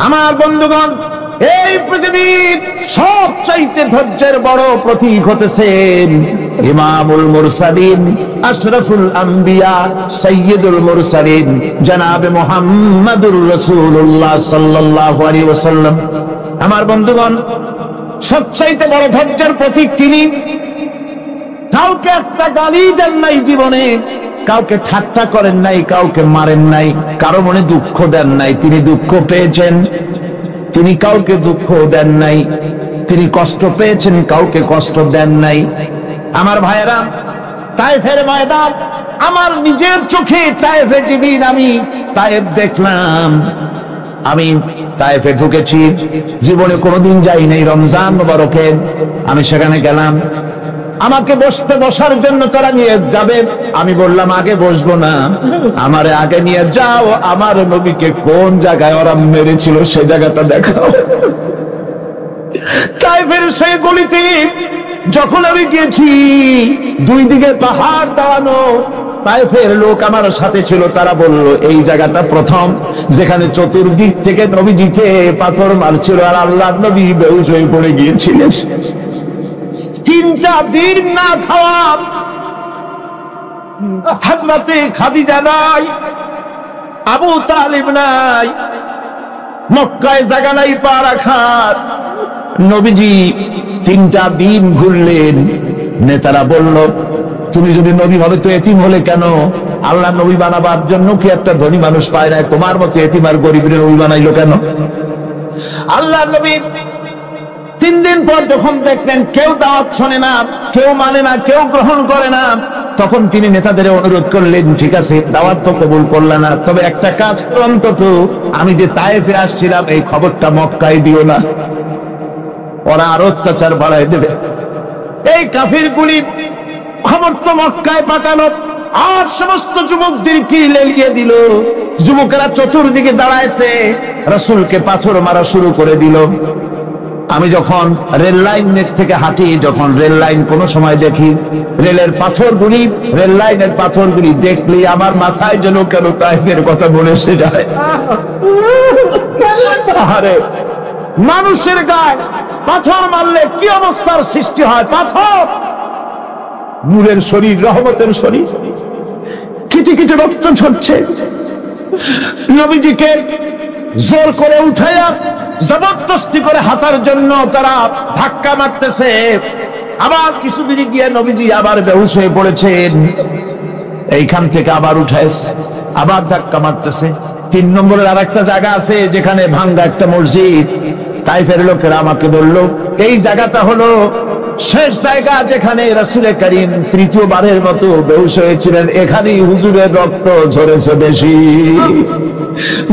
আমার বন্ধুগণ, এই পৃথিবীর সবচাইতে ধৈর্যের বড় প্রতীক হতেছেন ইমামুল মুরসালিন, আশরাফুল আম্বিয়া, সাইয়্যিদুল মুরসালিন জনাবে মুহাম্মাদুর রাসূলুল্লাহ সাল্লাল্লাহু আলাইহি ওয়াসাল্লাম। আমার বন্ধুগণ, সবচাইতে বড় ধৈর্যের প্রতীক তিনি। কাউকে একটা গালি দেন নাই জীবনে, কাউকে ঠাট্টা করেন নাই, কাউকে মারেন নাই, কারো মনে দুঃখ দেন নাই। তিনি দুঃখ পেয়েছেন, তিনি কাউকে দুঃখ দেন নাই। তিনি কষ্ট পেয়েছেন, কাউকে কষ্ট দেন নাই। আমার ভাইয়েরা, তায়েফের ময়দান, আমার নিজের চোখে তায়েফে যেদিন আমি তায়েফ দেখলাম, আমি তায়েফে ঢুকেছি, জীবনে কোনোদিন যাই নাই। রমজান মোবারকে আমি সেখানে গেলাম, আমাকে বসার জন্য তারা নিয়ে যাবে। আমি বললাম আগে বসবো না, আমারে আগে নিয়ে যাও, আমার নবীকে কোন জায়গায় ওরা মেরেছিল সে জায়গাটা দেখাও। তাইফের সেই গলিতে যখন আমি গিয়েছি, দুই দিকে পাহাড় দাঁড়ানো, তাইফের লোক আমার সাথে ছিল, তারা বলল এই জায়গাটা প্রথম যেখানে চতুর্দিক থেকে নবীজিকে পাথর মারছিল আর আল্লাহর নবী বেহুশ হয়ে পড়ে গিয়েছিলেন। 3টা দিন না খাওয়া, হযরতে খাদিজা নাই, আবু তালিব নাই, মক্কায় জায়গা নাই পা রাখার। নবীজি 3টা দিন ঘুরলেন। নেতারা বলল, তুমি যদি নবী হবে তো এতিম হলে কেন? আল্লাহ নবী বানাবার জন্য কি একটা ধনী মানুষ পায় না? তোমার মতো এতিম আর গরিবের নবী বানাইলো কেন? আল্লাহ নবী 3 দিন পর যখন দেখলেন কেউ দাওয়াত শোনে না, কেউ মানে না, কেউ গ্রহণ করে না, তখন তিনি নেতাদের অনুরোধ করলেন, ঠিক আছে দাওয়াত তো কবুল করল না, তবে একটা কাজ করো, অন্তত আমি যে তায়েফে আসছিলাম এই খবরটা মক্কায় দিও না, ওরা আরো অত্যাচার বাড়ায় দেবে। এই কাফিরগুলি খবর তো মক্কায় পাঠালো, আর সমস্ত যুবকদেরকে লেলিয়ে দিল। যুবকেরা চতুর্দিকে দাঁড়াইছে, রাসূলকে পাথর মারা শুরু করে দিল। আমি যখন রেল লাইনের থেকে হাঁটি, যখন রেল লাইন কোনো সময় দেখি, রেলের পাথরগুলি, রেল লাইনের পাথরগুলি দেখলেই আমার মাথায় যেন কেন তায়েফের কথা মনে এসে যায়। আরে মানুষের গায়ে পাথর মারলে কি অবস্থার সৃষ্টি হয়! পাথর নূরের শরীর, রহমতের শরীর, কিছু কিছু রক্ত ঝরছে। নবীজিকে জোর করে উঠাইয়া জবরদস্তি করে হাঁটার জন্য তারা ধাক্কা মারতেছে। আবার কিছু দূরে গিয়ে নবীজি আবার বেহুশ হয়ে পড়েছেন। এইখান থেকে আবার উঠাইছে, আবার ধাক্কা মারতেছে। 3 নম্বরের আর একটা জায়গা আছে যেখানে ভাঙ্গা একটা মসজিদ। তাইফের লোকেরা আমাকে বলল, এই জায়গাটা হলো শেষ জায়গা যেখানে রাসূল করিম 3য়বারের মতো বেহুশ হয়েছিলেন, এখানেই হুজুরের রক্ত ঝরেছে বেশি।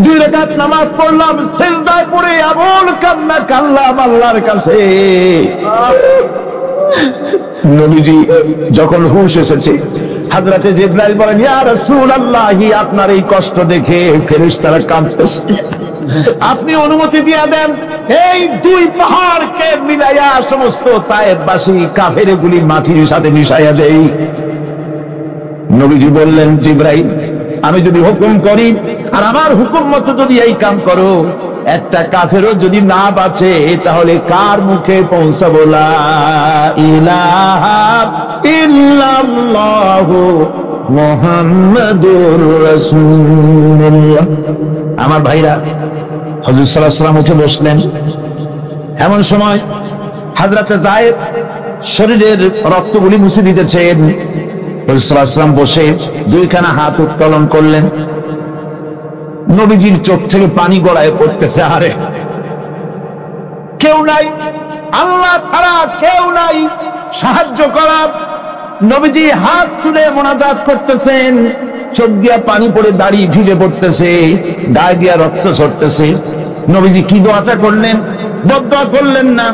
2 রাকাত নামাজ পড়লাম, সিজদায় পড়ে আবুল কান্না কাল্লাম আল্লাহর কাছে। নবীজি যখন হুঁশ এসেছে, হযরতে জিবরাইল বলেন, ইয়া রাসূলুল্লাহ, আপনার এই কষ্ট দেখে ফেরেশতারা কাঁদতেছে, আপনি অনুমতি দিয়ে দেন এই 2 পাহাড়কে মিলাইয়া সমস্ত তায়েফবাসী কাফেরগুলি মাটির সাথে মিশাইয়া দেই। নবীজি বললেন, জিবরাইল আমি যদি হুকুম করি আর আমার হুকুম মতো যদি এই কাম করো, একটা কাফেরও যদি না বাঁচে তাহলে কার মুখে পৌঁছাবো লা ইলাহা ইল্লাল্লাহু মুহাম্মাদুর রাসূলুল্লাহ। আমার ভাইরা, হুজুর সাল্লাল্লাহু আলাইহি ওয়াসাল্লাম উঠে বসলেন। এমন সময় হযরতে যায়েদ শরীরের রক্তগুলি মুছে দিতেছেন। হুজুর সাল্লাল্লাহু আলাইহি ওয়াসাল্লাম বসে দুইখানা হাত উত্তোলন করলেন। নবীজির চোখ থেকে পানি গড়ায় পড়তেছে। আরে কেউ নাই, আল্লাহ ছাড়া কেউ নাই সাহায্য করার। নবীজি হাত তুলে মোনাজাত করতেছেন, চোখ দিয়া পানি পড়ে দাড়ি ভিজে পড়তেছে, গায়ে দিয়া রক্ত ঝরতেছে। নবীজি কি দোয়াটা করলেন? বদদোয়া করলেন না,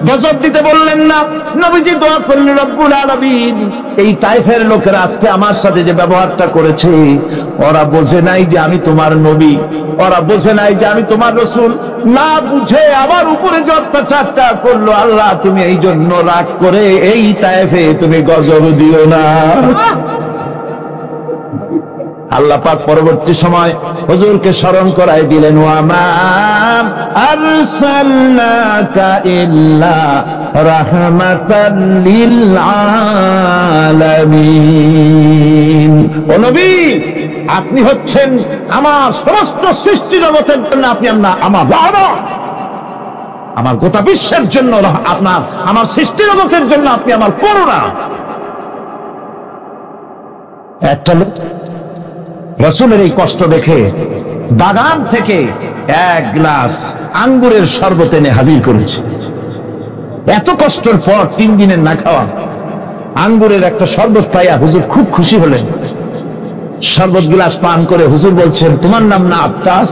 গজব দিতে বললেন না। নবীজি দোয়া করলেন, রব্বুল আলামিন, এই তায়েফের লোকেরা আজকে আমার সাথে যে ব্যবহারটা করেছে, ওরা বোঝে নাই যে আমি তোমার নবী, ওরা বোঝে নাই যে আমি তোমার রাসূল। না বুঝে আমার উপরে যে অত্যাচারটা করলো, আল্লাহ তুমি এই জন্য রাগ করে এই তায়েফে তুমি গজব দিও না। আল্লাহ পাক পরবর্তী সময় হুজুরকে স্মরণ করায় দিলেন, ওয়া মা আরসালনাকা ইল্লা রাহমাতাল লিল আলামিন। ও নবী, আপনি হচ্ছেন আমার সমস্ত সৃষ্টি জগতের জন্য, আপনি আমার রহমত, আমার গোটা বিশ্বের জন্য আপনার, আমার সৃষ্টি জগতের জন্য আপনি আমার করুণা। একটা লোক রাসূলের এই কষ্ট দেখে বাগান থেকে এক গ্লাস আঙ্গুরের শরবত এনে হাজির করেছে। এত কষ্টের পর 3 দিনের না খাওয়া আঙ্গুরের একটা শরবত পাইয়া হুজুর খুব খুশি হলেন। শরবত গ্লাস পান করে হুজুর বলছেন, তোমার নাম না আত্তাস?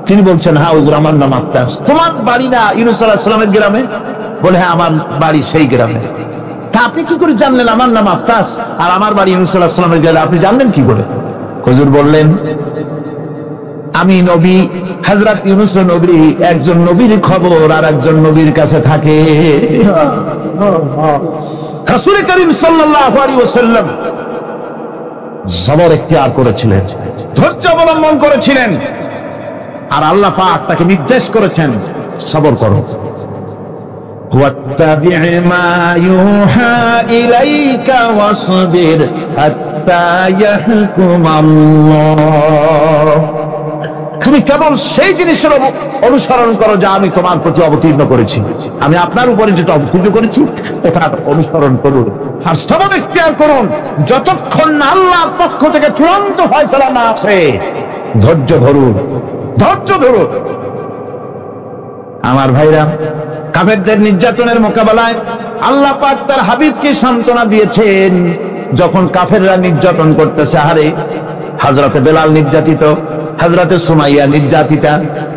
তিনি বলছেন, হ্যাঁ হুজুর, আমার নাম আত্তাস। তোমার বাড়ি না ইউনূস আলাইহিস সালামের গ্রামে? বলে, হ্যাঁ আমার বাড়ি সেই গ্রামে। তা আপনি কি করে জানলেন আমার নাম আত্তাস আর আমার বাড়ি ইউনূস আলাইহিস সালামের গ্রামে? আপনি জানলেন কি করে? হুজুর বললেন, আমি নবী, হযরত ইউনূস নবী, একজন নবীর খবর আর একজন নবীর কাছে থাকে। রাসূল করিম সাল্লাল্লাহু আলাইহি ওয়াসাল্লাম সবর ইখতিয়ার করেছিলেন, ধৈর্য অবলম্বন করেছিলেন, আর আল্লাহ পাক তাকে নির্দেশ করেছেন, সবর করো। واتبع ما يوحى إليك واصبر حتى يحكم الله। তুমি কেবল সেই জিনিসের অনুসরণ করো যা আমি তোমার প্রতি অবতীর্ণ করেছি। আমি আপনার উপরে যেটা অবতীর্ণ করেছি ওটা অনুসরণ করুন, আর সবর ইখতিয়ার করুন যতক্ষণ না আল্লাহর পক্ষ থেকে চূড়ান্ত ফয়সালা না আসে। ধৈর্য ধরুন, ধৈর্য ধরুন। আমার ভাইরা, কাফেরদের নির্যাতনের মোকাবেলায় আল্লাহ পাক তার হাবিবকে সান্ত্বনা দিয়েছেন। যখন কাফেররা নির্যাতন করতেছে, হারে হযরতে বেলাল নির্যাতিত, হযরতে সুমাইয়া নির্যাতিতা,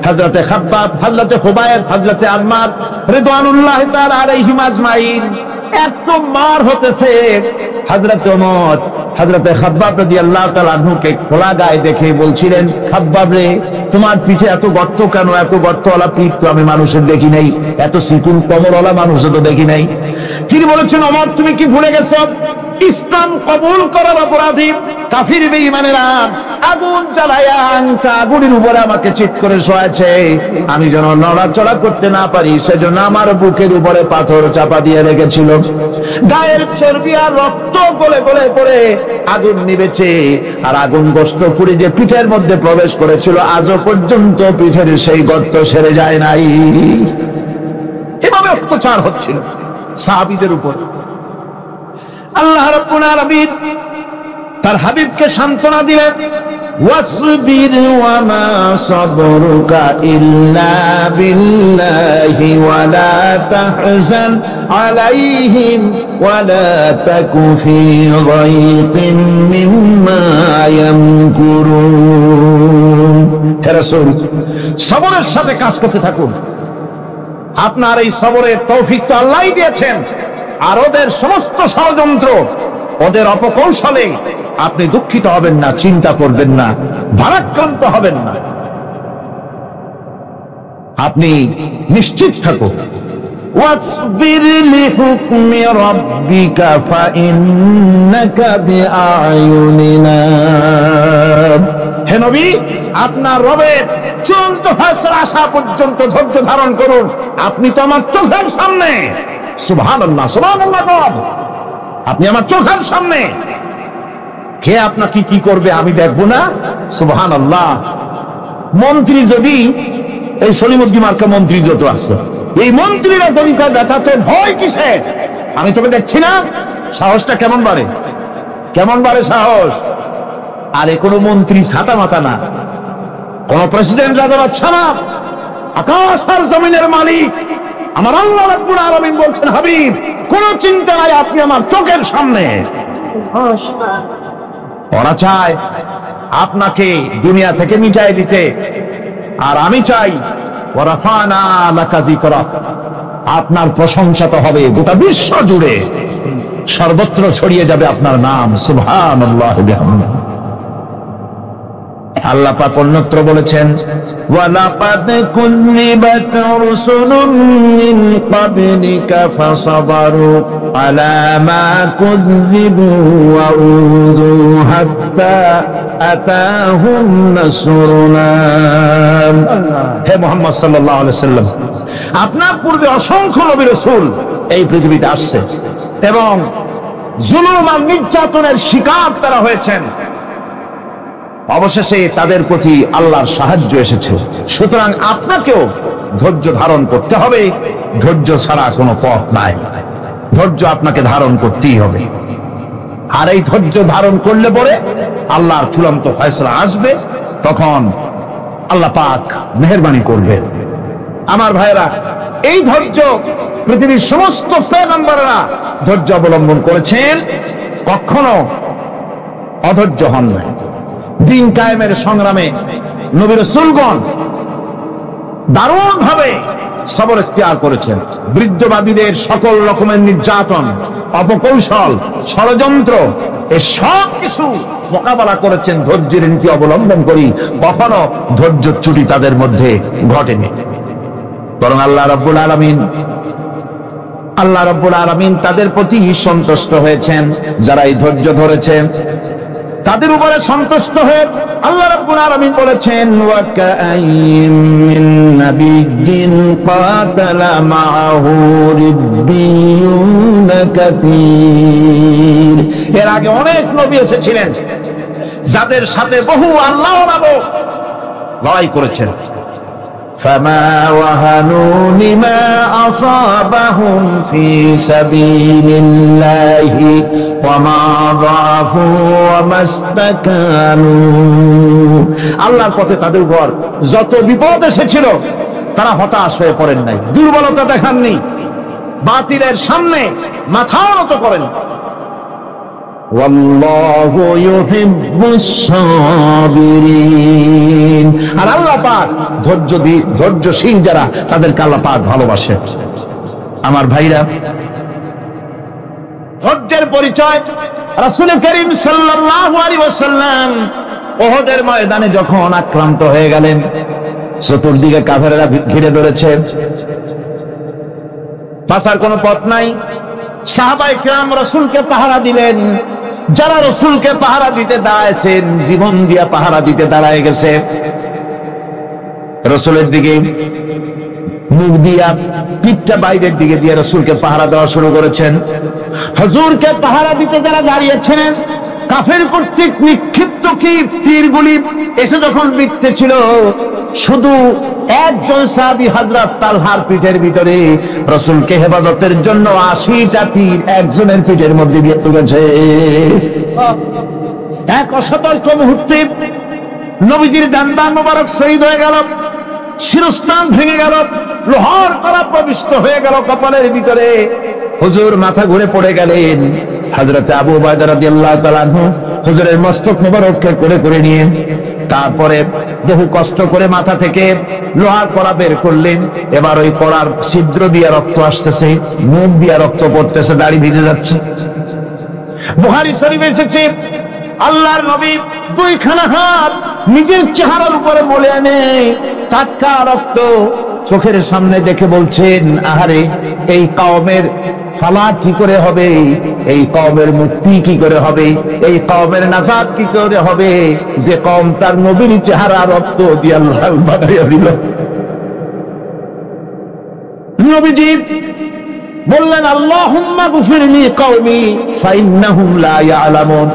হযরতে খাব্বাব, হযরতে হুবায়ব, হযরতে আম্মার রিদওয়ানুল্লাহ তাআলা আলাইহিম আজমাইন, এত মার হতেছে। হযরতে ওমর হযরতে খাব্বাব রাদিয়াল্লাহু তাআলা আনহুকে খোলা গায়ে দেখে বলছিলেন, খাব্বাব রে, তোমার পিঠে এত গর্ত কেন? এত গর্তওয়ালা পিঠ তো আমি মানুষের দেখি নাই, এত চিকুন কোমরওয়ালা মানুষও তো দেখি নাই। তিনি বলেছেন, ওমর তুমি কি ভুলে গেছো? ইসলাম কবুল করার অপরাধী কাফির বেঈমানেরা আগুন জ্বালায়া আগুনের উপরে আমাকে চিৎ করে শোয়াছে। আমি যেন নড়াচড়া করতে না পারি সেজন্য আমার বুকের উপরে পাথর চাপা দিয়ে রেখেছিল। গায়ের চর্বি আর রক্ত গলে গলে পড়ে আগুন নিবেছে, আর আগুন গোশত পুড়ে যে পিঠের মধ্যে প্রবেশ করেছিল আজও পর্যন্ত পিঠের সেই গর্ত সেরে যায় নাই। এভাবে অত্যাচার হচ্ছিল সাহাবীদের উপর। আল্লাহ রাব্বুল আলামিন তার হাবিবকে সান্ত্বনা দিলেন, ওয়াসবির ওয়া মা সাবরুকা ইল্লা বিল্লাহি ওয়া লা তাহজান আলাইহিম ওয়া লা তাকু ফি যায়কিন মিম্মা ইয়ামকুরুন। হে রাসূল, সবরের সাথে কাজ করতে থাকুন। আপনার এই সবরের তৌফিক তো আল্লাহই দিয়েছেন, আর ওদের সমস্ত ষড়যন্ত্র, ওদের অপকৌশলে আপনি দুঃখিত হবেন না, চিন্তা করবেন না, ভারাক্রান্ত হবেন না। আপনি নিশ্চিত থাকুন واصبر لحكم ربك فإنك بأعيننا। হে নবী, আপনার রবের চূড়ান্ত ফয়সালা আসা পর্যন্ত ধৈর্য ধারণ করুন, আপনি তো আমার চোখের সামনে। সুবহানাল্লাহ, সুবহানাল্লাহ। আপনি আমার চোখের সামনে, কে আপনাকে কি করবে আমি দেখব না? সুবহানাল্লাহ। মন্ত্রী যদি, এই সলিমুদ্দিন মার্কা মন্ত্রী যত আছে, এই মন্ত্রীরা তরিকা দেখাতে ভয় কিসে? আমি তোকে দেখছি না? সাহসটা কেমন বাড়ে, কেমন বাড়ে সাহস। আরে কোন মন্ত্রী ছাতা মাতা না, কোন প্রেসিডেন্ট রাজা বাদশা না, আকাশ আর জমিনের মালিক আমার আল্লাহ রাব্বুল আলামিন বলছেন, হাবিব কোন চিন্তা নাই, আপনি আমার চোখের সামনে। ওরা চায় আপনাকে দুনিয়া থেকে মিটাই দিতে, আর আমি চাই ওয়ারাফানা লাকা যিকরাক, আপনার প্রশংসা তো হবে গোটা বিশ্ব জুড়ে, সর্বত্র ছড়িয়ে যাবে আপনার নাম। সুবহানাল্লাহি বিহামদিহি। আল্লাহ পাক অন্যত্র বলেছেন, ওয়ালাকাদ কুযযিবাত রুসুলুম মিন ক্বাবলিকা ফাসাবারু আলা মা কুযযিবু ওয়া উযু হাত্তা আতাহুম নাসরুনা। হে মুহাম্মদ সাল্লাল্লাহু আলাইহি ওয়াসাল্লাম, আপনার পূর্বে অসংখ্য নবী রাসূল এই পৃথিবীতে আসছে এবং জুলুম আর নির্যাতনের শিকার তারা হয়েছেন। অবশেষে তাদের প্রতি আল্লাহর সাহায্য এসেছে। সুতরাং আপনাকেও ধৈর্য ধারণ করতে হবে, ধৈর্য ছাড়া কোনো পথ নাই, ধৈর্য আপনাকে ধারণ করতেই হবে। আর এই ধৈর্য ধারণ করলে পরে আল্লাহর চূড়ান্ত ফয়সালা আসবে, তখন আল্লাহ পাক মেহেরবানি করবেন। আমার ভাইরা, এই ধৈর্য পৃথিবীর সমস্ত পয়গম্বররা ধৈর্য অবলম্বন করেছেন, কখনো অধৈর্য হন নাই। দিন কায়েমের সংগ্রামে নবী রাসূলগণ দারুণ ভাবে সবর ইখতিয়ার করেছেন। বৃদ্ধবাদীদের সকল রকমের নির্যাতন, অপকৌশল, ষড়যন্ত্র, এ সব কিছু মোকাবেলা করেছেন ধৈর্যের নীতি অবলম্বন করি। কখনো ধৈর্যচ্যুতি তাদের মধ্যে ঘটেনি, বরং আল্লাহ রাব্বুল আলামিন তাদের প্রতি সন্তুষ্ট হয়েছেন। যারা এই ধৈর্য ধরেছেন তাদের উপরে সন্তুষ্ট হয়ে আল্লাহ রাব্বুল আলামিন বলেছেন, ওয়া কাআইয়িম মিন নাবিয়্যিন কাতালা মাআহু রিব্বিয়ুন কাসীর। এর আগে অনেক নবী এসেছিলেন যাদের সাথে বহু আল্লাহর নামক লড়াই করেছেন। فما وهنوا لما أصابهم في سبيل الله وما ضعفوا وما استكانوا। আল্লাহর পথে তাদের উপর যত বিপদ এসেছিল তারা হতাশ হয়ে পড়েন নাই, দুর্বলতা দেখাননি, বাতিলের সামনে মাথা নত করেন। ওয়াল্লাহু ইউহিব্বুস সাবিরিন। আর আল্লাহ পাক ধৈর্যশীল যারা, তাদেরকে আল্লাহ পাক ভালোবাসেন। আমার ভাইরা, ধৈর্যের পরিচয় রাসূল করিম সাল্লাল্লাহু আলাইহি ওয়াসাল্লাম উহুদের ময়দানে যখন আক্রান্ত হয়ে গেলেন, চতুর্দিকে কাফেররা ঘিরে ধরেছে, বাঁচার কোনো পথ নাই। সাহাবায়ে কিরাম রাসূলকে পাহারা দিলেন। যারা রাসূলকে পাহারা দিতে দাঁড়াইছেন, জীবন দিয়া পাহারা দিতে দাঁড়ায় গেছে, রাসূলের দিকে মুখ দিয়া, পিঠটা বাইরের দিকে দিয়ে রাসূলকে পাহারা দেওয়া শুরু করেছেন। হুজুরকে পাহারা দিতে যারা দাঁড়িয়েছিলেন, কাফের কর্তৃক নিক্ষিপ্ত কি তীরগুলি এসে যখন বিঁধতেছিল, শুধু একজন সাহাবী হযরত তালহার পিঠের ভিতরে রাসূলকে হেফাজতের জন্য 80টা তীর একজনের পিঠের মধ্যে দিয়ে তুলেছে। এক অসতর্ক মুহূর্তে নবীজির দান্দান মোবারক শহীদ হয়ে গেল, শিরস্থান ভেঙে গেল, লোহার কড়া প্রবিষ্ট হয়ে গেল কপালের ভিতরে। হুজুর মাথা ঘুরে পড়ে গেলেন। হযরত আবু উবাইদা রাদিয়াল্লাহু তাআলা আনহু হুজুরের মস্তক মোবারককে করে নিয়ে তারপরে বহু কষ্ট করে মাথা থেকে লোহার কড়া বের করলেন। এবার ওই কড়ার ছিদ্র দিয়ে রক্ত আসতেছে, মুখ দিয়ে রক্ত পড়তেছে, দাড়ি ভিজে যাচ্ছে। বুখারী শরীফে এসেছে আল্লাহর নবী দুইখানা হাত নিজের চেহারার উপরে মলে আনে টাটকা রক্ত চোখের সামনে দেখে বলছেন, আহারে এই কওমের ফালাক কি করে হবে, এই কওমের মুক্তি কি করে হবে, এই কওমের নাজাত কি করে হবে যে কওম তার নবীর চেহারা রক্ত দিয়ে লাল বানাইয়া দিল। নবীজি বললেন, আল্লাহুম্মা গফিরলি কওমি ফাইন্নাহুম লা ইয়ালামুন,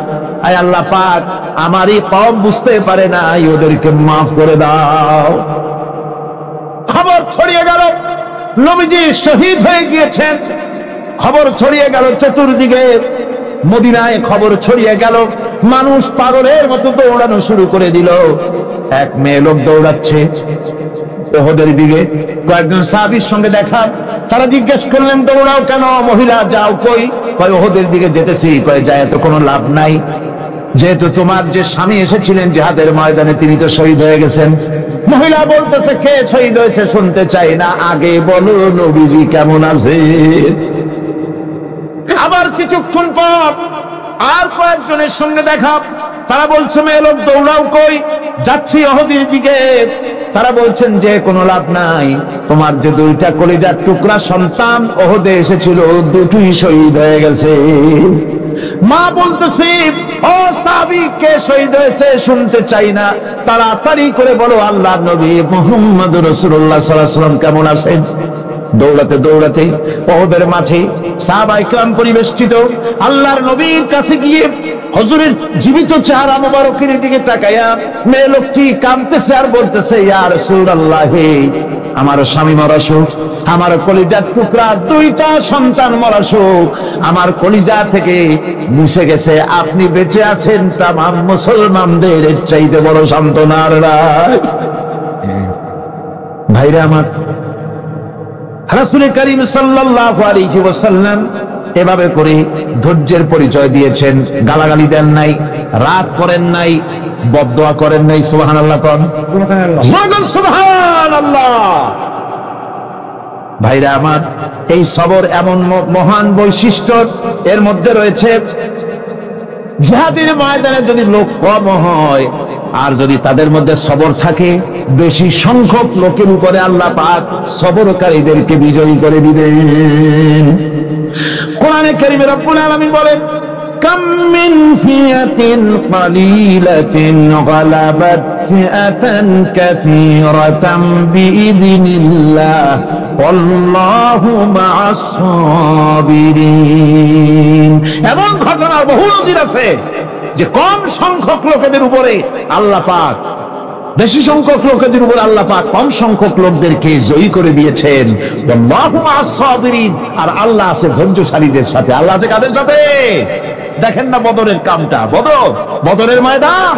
আয় আল্লাহ পাক আমার এই কওম বুঝতে পারে না, ওদেরকে মাফ করে দাও। খবর ছড়িয়ে গেল নবীজি শহীদ হয়ে গিয়েছেন। খবর ছড়িয়ে গেল চতুর্দিকে, মদিনায় খবর ছড়িয়ে গেল, মানুষ পাগলের মতো দৌড়ানো শুরু করে দিল। এক মেয়ে লোক দৌড়াচ্ছে উহুদের দিকে, কয়েকজন সাহাবীর সঙ্গে দেখা, তারা জিজ্ঞেস করলেন দৌড়াও কেন, মহিলা যাও কই, কয় উহুদের দিকে যেতেছি। কয় যায় তো কোনো লাভ নাই, যেহেতু তোমার যে স্বামী এসেছিলেন জিহাদের ময়দানে তিনি তো শহীদ হয়ে গেছেন। মহিলা বলতেছে, কে শহীদ হয়েছে শুনতে চাই না, আগে বলো নবীজি কেমন আছে। আবার কিছুক্ষণ পর আর কয়েকজনের সঙ্গে দেখা, তারা বলছে মেয়ে লোক দৌড়াও কই, যাচ্ছি উহুদের দিকে। তারা বলছেন যে কোনো লাভ নাই, তোমার যে দুইটা কলিজার টুকরা সন্তান উহুদে এসেছিল দুটোই শহীদ হয়ে গেছে। মা বলতেছে, ও সাহাবী কে শহীদ হয়েছে শুনতে চাই না, তাড়াতাড়ি করে বলো আল্লাহর নবী মুহাম্মদুর রাসূলুল্লাহ সাল্লাল্লাহু আলাইহি ওয়াসাল্লাম কেমন আছেন। দৌড়াতে দৌড়াতে উহুদের মাঠে সাহাবায়ে কেরাম পরিবেষ্টিত, আল্লাহর নবীর কাছে গিয়ে হুজুরের জীবিত চেহারা মোবারকের দিকে তাকায়া মেয়ে লোকটি কাঁদতেছে আর বলতেছে, ইয়া রাসূলুল্লাহ, আমার স্বামী মরা শোক, আমার কলিজার টুকরা দুইটা সন্তান মরা শোক, আমার কলিজা থেকে মুছে গেছে, আপনি বেঁচে আছেন তামাম মুসলমানদের চাইতে বড় সান্ত্বনার রাত। ভাইরা আমার, রাসূল করিম সাল্লাল্লাহু আলাইহি ওয়াসাল্লাম এভাবে করে ধৈর্যের পরিচয় দিয়েছেন। গালাগালি দেন নাই, রাগ করেন নাই, বদদোয়া করেন নাই। সুবহানাল্লাহ কোন সুবহানাল্লাহ। ভাইরা আমার, এই সবর এমন মহান বৈশিষ্ট্য, এর মধ্যে রয়েছে জিহাদের ময়দানে যদি লোক কম হয় আর যদি তাদের মধ্যে সবর থাকে, বেশি সংখ্যক লোকের উপরে আল্লাহ পাক সবরকারীদেরকে বিজয়ী করে দিবেন। কোরআনে কারীমে রব্বুল আলামিন বলেন, কাম মিন ফিয়াতিন কালিলাতিন গালাবাত ফিআতান কাসীরাতান বিইذনিল্লাহ ওয়াল্লাহু মা'আস সাবিরিন। এমন ঘটনার বহু নজির আছে যে কম সংখ্যক লোকেদের উপরে আল্লাহ পাক, বেশি সংখ্যক লোকেদের উপর আল্লাহ পাক কম সংখ্যক লোকদেরকে জয়ী করে দিয়েছেন। আল্লাহু মা'আস সাবিরিন, আর আল্লাহ আছে ধৈর্যশালীদের সাথে। আল্লাহ আছে কাদের সাথে? দেখেন না বদরের কামটা, বদরের ময়দান,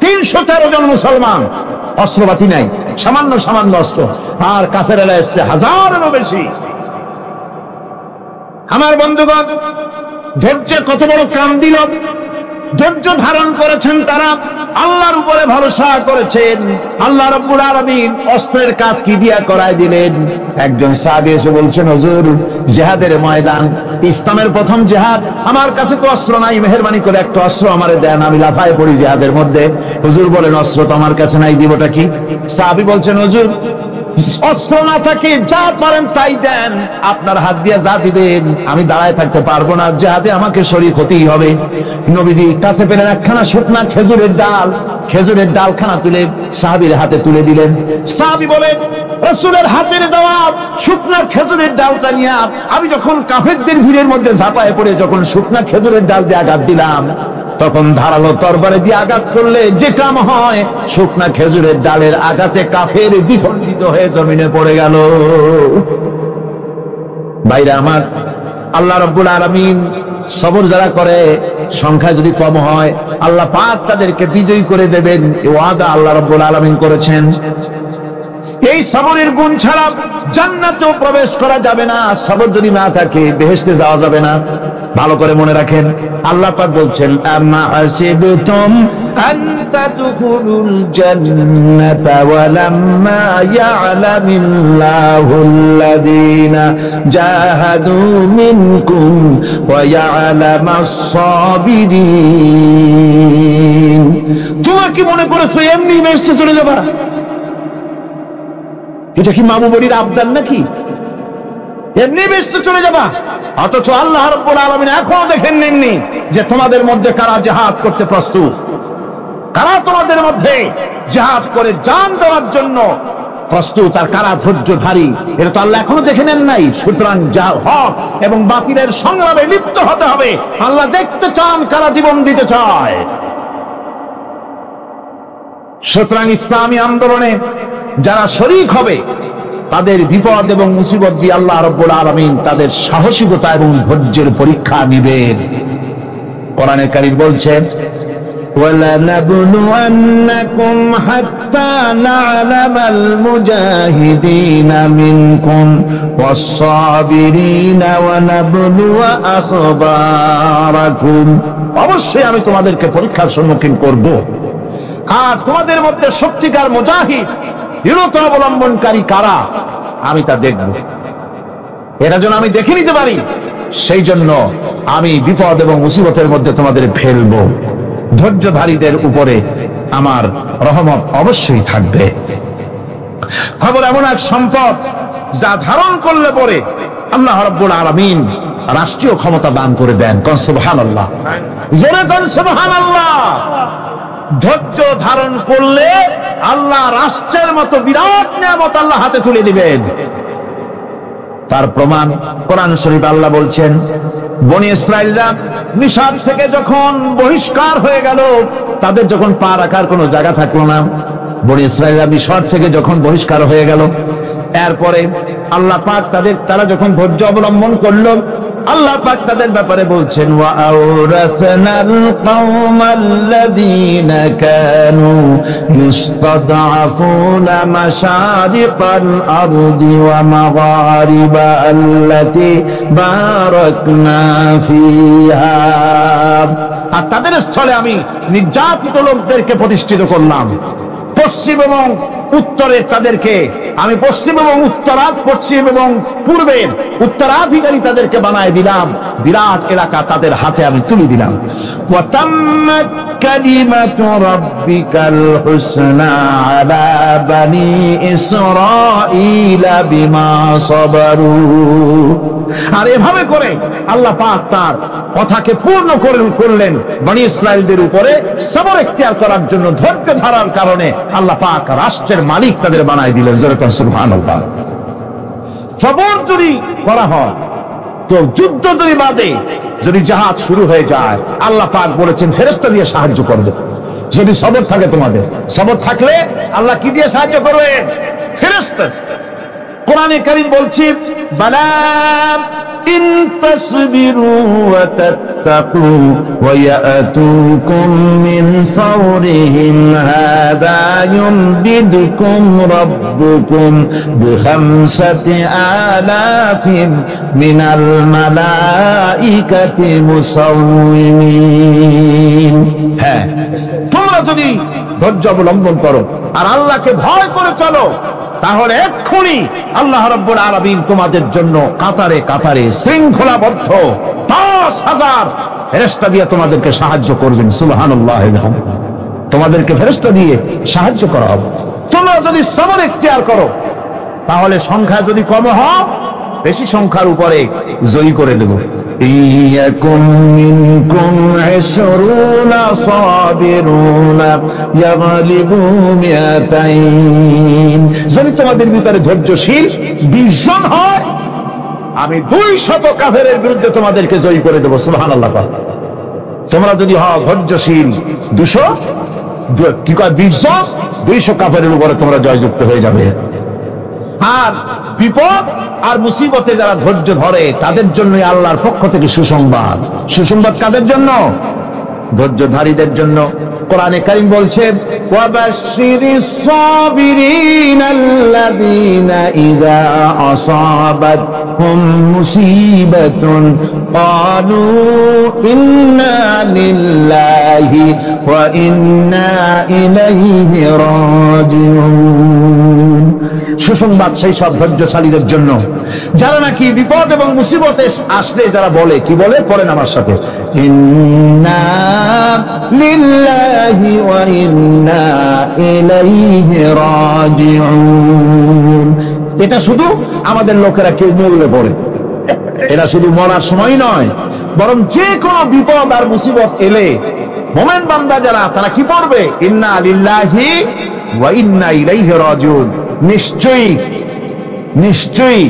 313 জন মুসলমান, অস্ত্রপাতি নাই, সামান্য সামান্য অস্ত্র, আর কাফেরেরা এসছে হাজারেরও বেশি। আমার বন্ধুগণ, ধৈর্যের কত বড় কাম দিল, ধৈর্য ধারণ করেছেন তারা, আল্লাহর উপরে ভরসা করেছেন। আল্লাহ রাব্বুল আলামিন অস্ত্রের কাজ কি দিয়া করায় দিলেন। একজন সাহাবী এসে বলছেন, হুজুর জিহাদের ময়দান, ইসলামের প্রথম জিহাদ, আমার কাছে তো অস্ত্র নাই, মেহেরবানি করে একটা অস্ত্র আমারে দেন, আমি লাফায় পড়ি জিহাদের মধ্যে। হুজুর বলেন, অস্ত্র তো আমার কাছে নাই, দিবটা কি? সাহাবী বলছেন, হুজুর অস্ত্র না থাকে যা পারেন তাই দেন, আপনার হাত দিয়ে যা দিবেন আমি দাঁড়ায় থাকতে পারবো না, জিহাদে আমাকে শরীক হতেই হবে। নবীজি কাছে পেলেন একখানা শুকনা খেজুরের ডালখানা তুলে সাহাবীর হাতে তুলে দিলেন। সাহাবী বলেন, রাসূলের হাতের দেওয়া শুকনা খেজুরের ডালটা নিয়ে আমি যখন কাফেরদের ভিড়ের মধ্যে ঝাঁপায় পড়ে যখন শুকনা খেজুরের ডাল দিয়ে আঘাত দিলাম, তখন ধারালো তরবারে দিয়ে আঘাত করলে যে কাম হয়, শুকনা খেজুরের ডালের আঘাতে কাফের দ্বিখণ্ডিত হয়ে জমিনে পড়ে গেল। ভাইরা আমার, আল্লাহ রাব্বুল আলামিন সবর যারা করে, সংখ্যা যদি কম হয়, আল্লাহ পাক তাদেরকে বিজয়ী করে দেবেন, এই ওয়াদা আল্লাহ রাব্বুল আলামিন করেছেন। এই সবরের গুণ ছাড়া জান্নাতেও প্রবেশ করা যাবে না। সবর যদি না থাকে বেহেশতে যাওয়া যাবে না। ভালো করে মনে রাখেন, আল্লাহ পাক বলছেন আম্মা হাসিবতুম আন তাদখুলুল জান্নাতা ওয়া লাম্মা ইয়া'লামিল্লাহুল্লাযীনা জাহাদু মিনকুম ওয়া ইয়া'লামাস সাবিরিন। তোমরা কি মনে করেছো এমনি বেহেশতে চলে যাবা? এটা কি মামুবড়ির আবদান নাকি? এমনি বেহেশতে চলে যাবা? অথচ আল্লাহ রাব্বুল আলামিন এখনো দেখেন নেননি যে তোমাদের মধ্যে কারা জিহাদ করতে প্রস্তুত, কারা তোমাদের মধ্যে জিহাদ করে জান দেওয়ার জন্য প্রস্তুত, আর কারা ধৈর্যধারী, এটা তো আল্লাহ এখনো দেখে নেন নাই। সুতরাং হক এবং বাতিলের সংগ্রামে লিপ্ত হতে হবে। আল্লাহ দেখতে চান কারা জীবন দিতে চায়। সুতরাং ইসলামী আন্দোলনে যারা শরীক হবে তাদের বিপদ এবং মুসিবত দিয়ে আল্লাহ রাব্বুল আলামিন তাদের সাহসিকতা এবং ধৈর্যের পরীক্ষা নেবেন। কোরআনে কারীম বলছেন وَلَنَبْلُوَنَّكُمْ حَتَّى نَعْلَمَ الْمُجَاهِدِينَ مِنكُمْ وَالصَّابِرِينَ وَنَبْلُوَ أَخْبَارَكُمْ। অবশ্যই আমি তোমাদেরকে পরীক্ষার সম্মুখীন করব, আর তোমাদের মধ্যে সত্যিকার মুজাহিদ দৃঢ়তা অবলম্বনকারী কারা আমি তা দেখব। এরা যেন আমি দেখে নিতে পারি, সেই জন্য আমি বিপদ এবং মুসিবতের মধ্যে তোমাদের ফেলবো। ধৈর্যধারীদের উপরে আমার রহমত অবশ্যই থাকবে। খবর এমন এক সম্পদ যা ধারণ করলে পরে আল্লাহ রাব্বুল আলামিন রাষ্ট্রীয় ক্ষমতা দান করে দেন। কোন সুবহানাল্লাহ, জোরে কোন সুবহানাল্লাহ। ধৈর্য ধারণ করলে আল্লাহ রাষ্ট্রের মতো বিরাট নিয়ামত আল্লাহ হাতে তুলে দিবেন। তার প্রমাণ কোরআন শরীফে আল্লাহ বলছেন, বনি ইসরাঈলরা মিশর থেকে যখন বহিষ্কার হয়ে গেল, তাদের যখন পা রাখার কোনো জায়গা থাকলো না, বনি ইসরাঈলরা মিশর থেকে যখন বহিষ্কার হয়ে গেল, এরপরে আল্লাহ পাক তারা যখন ধৈর্য অবলম্বন করলো, আল্লাহ পাক তাদের ব্যাপারে বলছেন ওয়া আওরাসনাল কওমাল্লাযীনা কানু ইস্তাদআফুনা মাশারিকাল আরদি ওয়া মাগারিবা আল্লাতী বারাকনা ফিহা। আর তাদের স্থলে আমি নির্যাতিত লোকদেরকে প্রতিষ্ঠিত করলাম। পশ্চিম এবং উত্তরের তাদেরকে আমি পশ্চিম এবং পশ্চিম এবং পূর্বের উত্তরাধিকারী তাদেরকে বানায় দিলাম। বিরাট এলাকা তাদের হাতে আমি তুলে দিলাম। ওয়া তাম্মাত কালিমাতু রাব্বিকাল হুসনা আলা বানি ইসরাঈলা বিমা সাবারু। আর এভাবে করে আল্লাহ পাক তার কথাকে পূর্ণ করলেন বনি ইসরাঈলদের উপরে সবর ইখতিয়ার করার জন্য। ধৈর্য ধারার কারণে আল্লাহ পাক রাষ্ট্রের মালিক তাদের বানায় দিলেন। যেরকম সুবহানাল্লাহ। সবর যদি করা হয় তো যুদ্ধ যদি বাদে যদি জিহাদ শুরু হয়ে যায়, আল্লাহ পাক বলেছেন ফেরেশতা দিয়ে সাহায্য করবে। যদি সবর থাকে, তোমাদের সবর থাকলে আল্লাহ কি দিয়ে সাহায্য করবে? ফেরেশতা। কোরআনে কারীম বলছে বালা ইন তাসবিরু ওয়া তাত্তাকু ওয়া ইয়াতুকুম মিন ফাওরিহিম হাদা ইউমদিদুকুম রাব্বুকুম বিখামসাতি আলাফিন মিনাল মালাইকাতি মুসাউমিন। হ্যাঁ, তোমরা যদি ধৈর্য অবলম্বন করো আর আল্লাহকে ভয় করে চলো, তাহলে এক্ষুনি আল্লাহ রাব্বুল আলামিন তোমাদের জন্য কাতারে কাতারে শৃঙ্খলাবদ্ধ 10,000 ফেরেশতা দিয়ে তোমাদেরকে সাহায্য করবেন। সুবহানাল্লাহ। তোমাদেরকে ফেরেশতা দিয়ে সাহায্য করা হবে। তোমরা যদি সবর ইখতিয়ার করো, তাহলে সংখ্যা যদি কম হয়, বেশি সংখ্যার উপরে জয়ী করে দেব। ইয়াকুম মিনকুম 20 সাবিরুনা ইয়াগলিবু মিয়াতাইন। যদি তোমাদের ভিতরে ধৈর্যশীল 20 জন হয়, আমি 200 কাফেরের বিরুদ্ধে তোমাদেরকে জয়ী করে দেব। সুবহানাল্লাহ। তোমরা যদি হও ধৈর্যশীল 200 কি কয় 20 জন, 200 কাফেরের উপরে তোমরা জয়যুক্ত হয়ে যাবে। আর বিপদ আর মুসিবতে যারা ধৈর্য ধরে তাদের জন্য আল্লাহর পক্ষ থেকে সুসংবাদ। সুসংবাদ কাদের জন্য? ধৈর্যধারীদের জন্য। কোরআনে কারীম বলছে ওয়াবাশশিরিস সাবিরিনাল্লাযীনা ইযা আসাবাতহুম মুসিবাতুন ক্বালু ইন্না লিল্লাহি ওয়া ইন্না ইলাইহি রাজিউন। সুসংবাদ সেই সব ধৈর্যশালীদের জন্য যারা নাকি বিপদ এবং মুসিবতে আসলে যারা বলে, কি বলে, পড়েন আমার সাথে, ইন্না লিল্লাহি ওয়া ইন্না ইলাইহি রাজিউন। এটা শুধু আমাদের লোকেরা কেউ মরলে পড়ে, এরা শুধু মরার সময় নয়, বরং যে কোনো বিপদ আর মুসিবত এলে মুমিন বান্দা যারা তারা কি পড়বে, ইন্না লিল্লাহি ওয়া ইন্না ইলাইহি রাজিউন। নিশ্চয়ই নিশ্চয়ই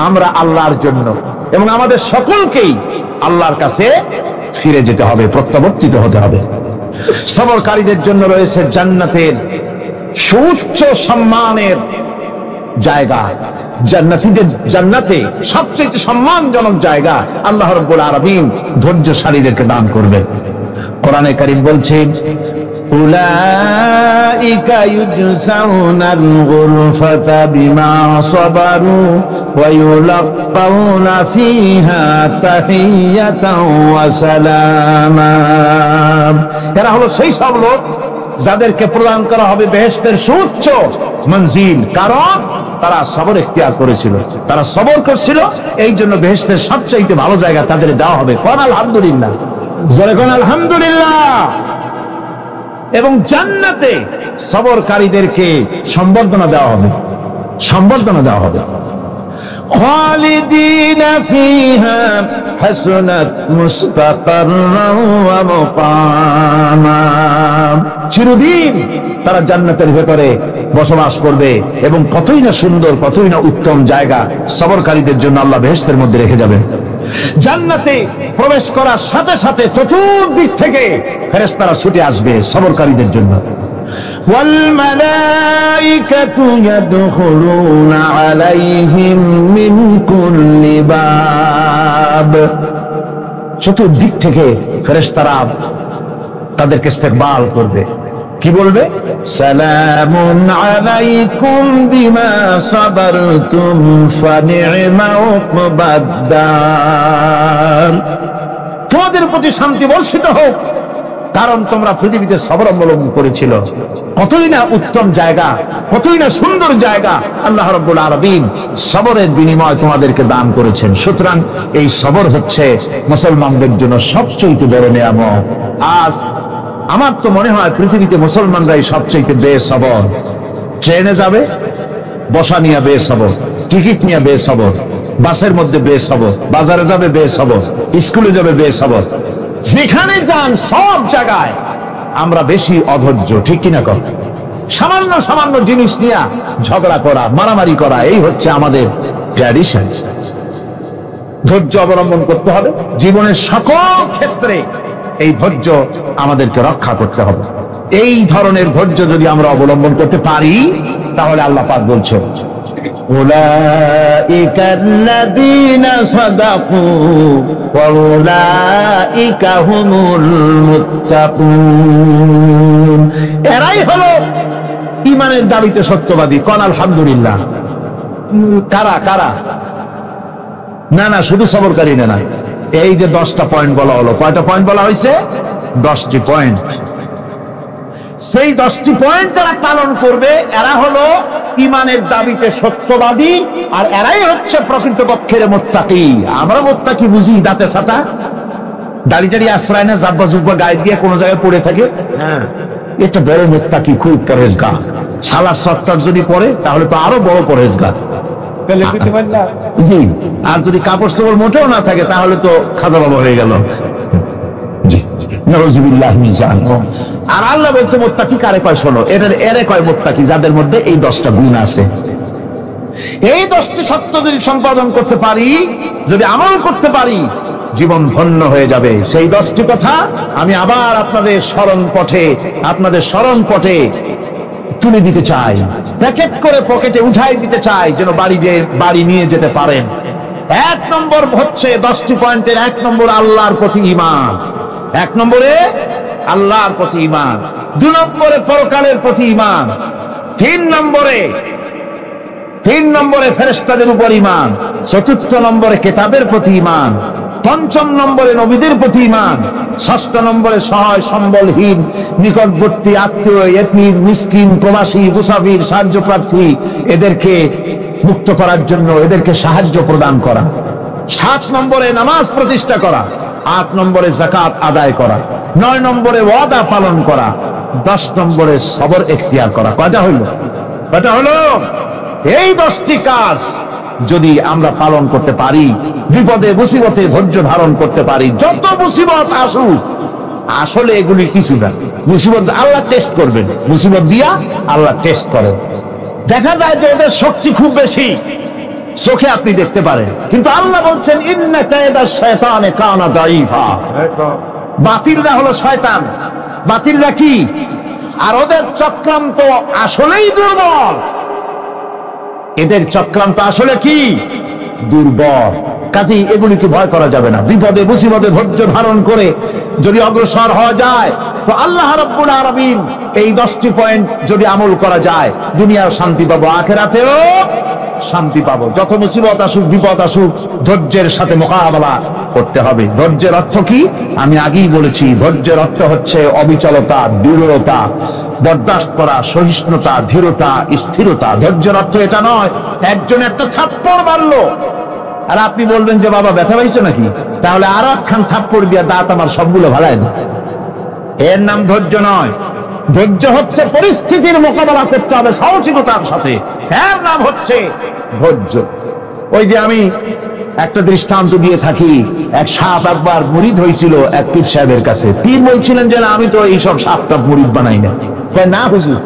আমরা আল্লাহর জন্য এবং আমাদের সকলকেই আল্লাহর কাছে ফিরে যেতে হবে, প্রত্যাবর্তিত হতে হবে। সবরকারীদের জন্য রয়েছে জান্নাতের সুউচ্চ সম্মানের জায়গা। জান্নাতে সবচেয়ে সম্মানজনক জায়গা আল্লাহ রাব্বুল আলামিন ধৈর্যশালীদেরকে দান করবে। কোরআনে কারীম বলছে উলাইকা ইউজসাউনাল গুরফাতা বিমা সাবারু ওয়া ইউলাক্কাউনা ফিহা তাহিয়াতাও ওয়া সালামা। এরা হলো সেই সব লোক যাদেরকে প্রদান করা হবে বেহেশতের সুউচ্চ মঞ্জিল, কারণ তারা সবর ইখতিয়ার করেছিল, তারা সবর করছিল, এই জন্য বেহেশতের সবচেয়ে ভালো জায়গা তাদের দেওয়া হবে। কোন আলহামদুলিল্লাহ, জোরে কোন আলহামদুলিল্লাহ। এবং জান্নাতে সবরকারীদেরকে সম্বর্ধনা দেওয়া হবে, সম্বর্ধনা দেওয়া হবে। খালিদিনা ফিহা হাসনাত মুস্তাকাররান ওয়া মুকামা। চিরদিন তারা জান্নাতের ভেতরে বসবাস করবে এবং কতই না সুন্দর, কতই না উত্তম জায়গা সবরকারীদের জন্য আল্লাহ বেহেশতের মধ্যে রেখে যাবেন। জান্নাতে প্রবেশ করার সাথে সাথে চতুর্দিক থেকে ফেরেশতারা ছুটে আসবে সবরকারীদের জন্য। ওয়াল মালাইকাতু ইয়াদখুলুনা আলাইহিম মিন কুল্লি বাব। চতুর্দিক থেকে ফেরেশতারা তাদেরকে ইস্তেকবাল করবে, কি বলবে, সালামুন আলাইকুম বিমা সাবারতুম ফানি'মা উকবাদ। তোমাদের প্রতি শান্তি বর্ষিত হোক, কারণ তোমরা পৃথিবীতে সবর অবলম্বন করেছিল। কতই না উত্তম জায়গা, কতই না সুন্দর জায়গা আল্লাহ রাব্বুল আলামিন সবরের বিনিময় তোমাদেরকে দান করেছেন। সুতরাং এই সবর হচ্ছে মুসলমানদের জন্য সবচেয়ে বড় নিয়ামত। আজ আমার তো মনে হয় পৃথিবীতে মুসলমানরাই সবচেয়ে বেসবর। ট্রেনে যাবে বসা নিয়ে বেসবর, টিকিট নিয়ে বেসবর, বাসের মধ্যে বেসবর, বাজারে যাবে বেসবর, স্কুলে যাবে বেসবর, যেখানে যান সব জায়গায় আমরা বেশি অধৈর্য, ঠিক কিনা কর? সামান্য সামান্য জিনিস নিয়ে ঝগড়া করা, মারামারি করা, এই হচ্ছে আমাদের ট্র্যাডিশন। ধৈর্য অবলম্বন করতে হবে জীবনের সকল ক্ষেত্রে, এই ধৈর্য আমাদেরকে রক্ষা করতে হবে। এই ধরনের ধৈর্য যদি আমরা অবলম্বন করতে পারি তাহলে আল্লাহ পাক বলছেন উলাইকাল্লাযীনা সাদাকু ওয়া উলাইকা হুমুল মুত্তাকুন। এরাই হলো ঈমানের দাবিতে সত্যবাদী। কোন আলহামদুলিল্লাহ। কারা কারা? না না, শুধু সবরকারী না, এই যে 10টা পয়েন্ট বলা হলো, কয়টা পয়েন্ট বলা হয়েছে? 10টি পয়েন্ট। সেই 10টি পয়েন্ট যারা পালন করবে এরা হলো ঈমানের দাবিতে সত্যবাদী, আর এরাই হচ্ছে প্রকৃতপক্ষের মুত্তাকি। আমরা মুত্তাকি বুঝি দাঁতে ছাতা, দাড়ি টাড়ি আশ্রয় না, জাব্বা জুব্বা গায়ে দিয়ে কোনো জায়গায় পড়ে থাকে, হ্যাঁ, এটা বড় মুত্তাকি, খুব পরহেজগার। সালাত সত্তর যদি পড়ে তাহলে তো আরো বড় পরহেজগার। জি, আর যদি কাপড় চোপড় মোটেও না থাকে তাহলে তো খাজা বাবা হয়ে গেল। আর আল্লাহ বলছে মুত্তাকি কারে কয়? শোনো, এরে কয় মুত্তাকি যাদের মধ্যে এই 10টা গুণ আছে। এই 10টি সত্য যদি সম্পাদন করতে পারি, যদি আমল করতে পারি, জীবন ধন্য হয়ে যাবে। সেই 10টি কথা আমি আবার আপনাদের স্মরণ পটে তুলে দিতে চাই, প্যাকেট করে পকেটে উঠাই দিতে চাই, যেন বাড়ি নিয়ে যেতে পারেন। 1 নম্বর হচ্ছে 10টি পয়েন্টের 1 নম্বর আল্লাহর প্রতি ঈমান। 1 নম্বরে আল্লাহর প্রতি ঈমান, 2 নম্বরে পরকালের প্রতি ঈমান, 3 নম্বরে ফেরেশতাদের উপর ঈমান, 4 নম্বরে কিতাবের প্রতি ঈমান, 5 নম্বরে নবীদের প্রতি ঈমান, 6 নম্বরে সহায় সম্বলহীন নিকটবর্তী আত্মীয়, ইতিম, মিসকিন, প্রবাসী, মুসাফির, সাহায্য প্রার্থী এদেরকে মুক্ত করার জন্য এদেরকে সাহায্য প্রদান করা, 7 নম্বরে নামাজ প্রতিষ্ঠা করা, 8 নম্বরে যাকাত আদায় করা, 9 নম্বরে ওয়াদা পালন করা, 10 নম্বরে সবর এখতিয়ার করা। কয়টা হলো? এই 10টি কাজ যদি আমরা পালন করতে পারি, বিপদে মুসিবতে ধৈর্য ধারণ করতে পারি, যত মুসিবত আসুক, আসলে এগুলি কিছু না। মুসিবত আল্লাহ টেস্ট করবেন, মুসিবত দিয়া আল্লাহ টেস্ট করেন। দেখা যায় যে এদের শক্তি খুব বেশি, চোখে আপনি দেখতে পারেন, কিন্তু আল্লাহ বলছেন ইন্না কায়দা শায়তানে কানা দাঈফা। বাতিলরা হলো শয়তান। বাতিলরা কি? আর ওদের চক্রান্ত আসলেই দুর্বল। এদের চক্রান্ত আসলে কি? দুর্বল। কাজেই এগুলিকে ভয় করা যাবে না। বিপদে মুসিবতে ধৈর্য ধারণ করে যদি অগ্রসর হওয়া যায়, তো আল্লাহ রাব্বুল আলামিন এই 10টি পয়েন্ট যদি আমল করা যায়, দুনিয়ার শান্তি পাবো, আখিরাতেও শান্তি পাবো। যত মুসিবত আসুক, বিপদ আসুক, ধৈর্যের সাথে মোকাবেলা করতে হবে। ধৈর্যের অর্থ কি? আমি আগেই বলেছি, ধৈর্যের অর্থ হচ্ছে অবিচলতা, দৃঢ়তা, বরদাস্ত করা, সহিষ্ণুতা, ধীরতা, স্থিরতা। ধৈর্যের অর্থ এটা নয় একজন একটা থাপ্পড় মারলো আর আপনি বলবেন যে বাবা ব্যথা পাইছো নাকি, তাহলে আর একখান থাপ্পড় দিয়া দাঁত আমার সবগুলো ভালায় না। এর নাম ধৈর্য নয়। ধৈর্য হচ্ছে পরিস্থিতির মোকাবেলা করতে হবে সাহসিকতার সাথে, এর নাম হচ্ছে ধৈর্য। ওই যে আমি একটা দৃষ্টান্ত দিয়ে থাকি, এক সাপ একবার মুরিদ হয়েছিল এক পীর সাহেবের কাছে। পীর বলছিলেন যে আমি তো এইসব সাপটা মুরিদ বানাই না। না হুজুর,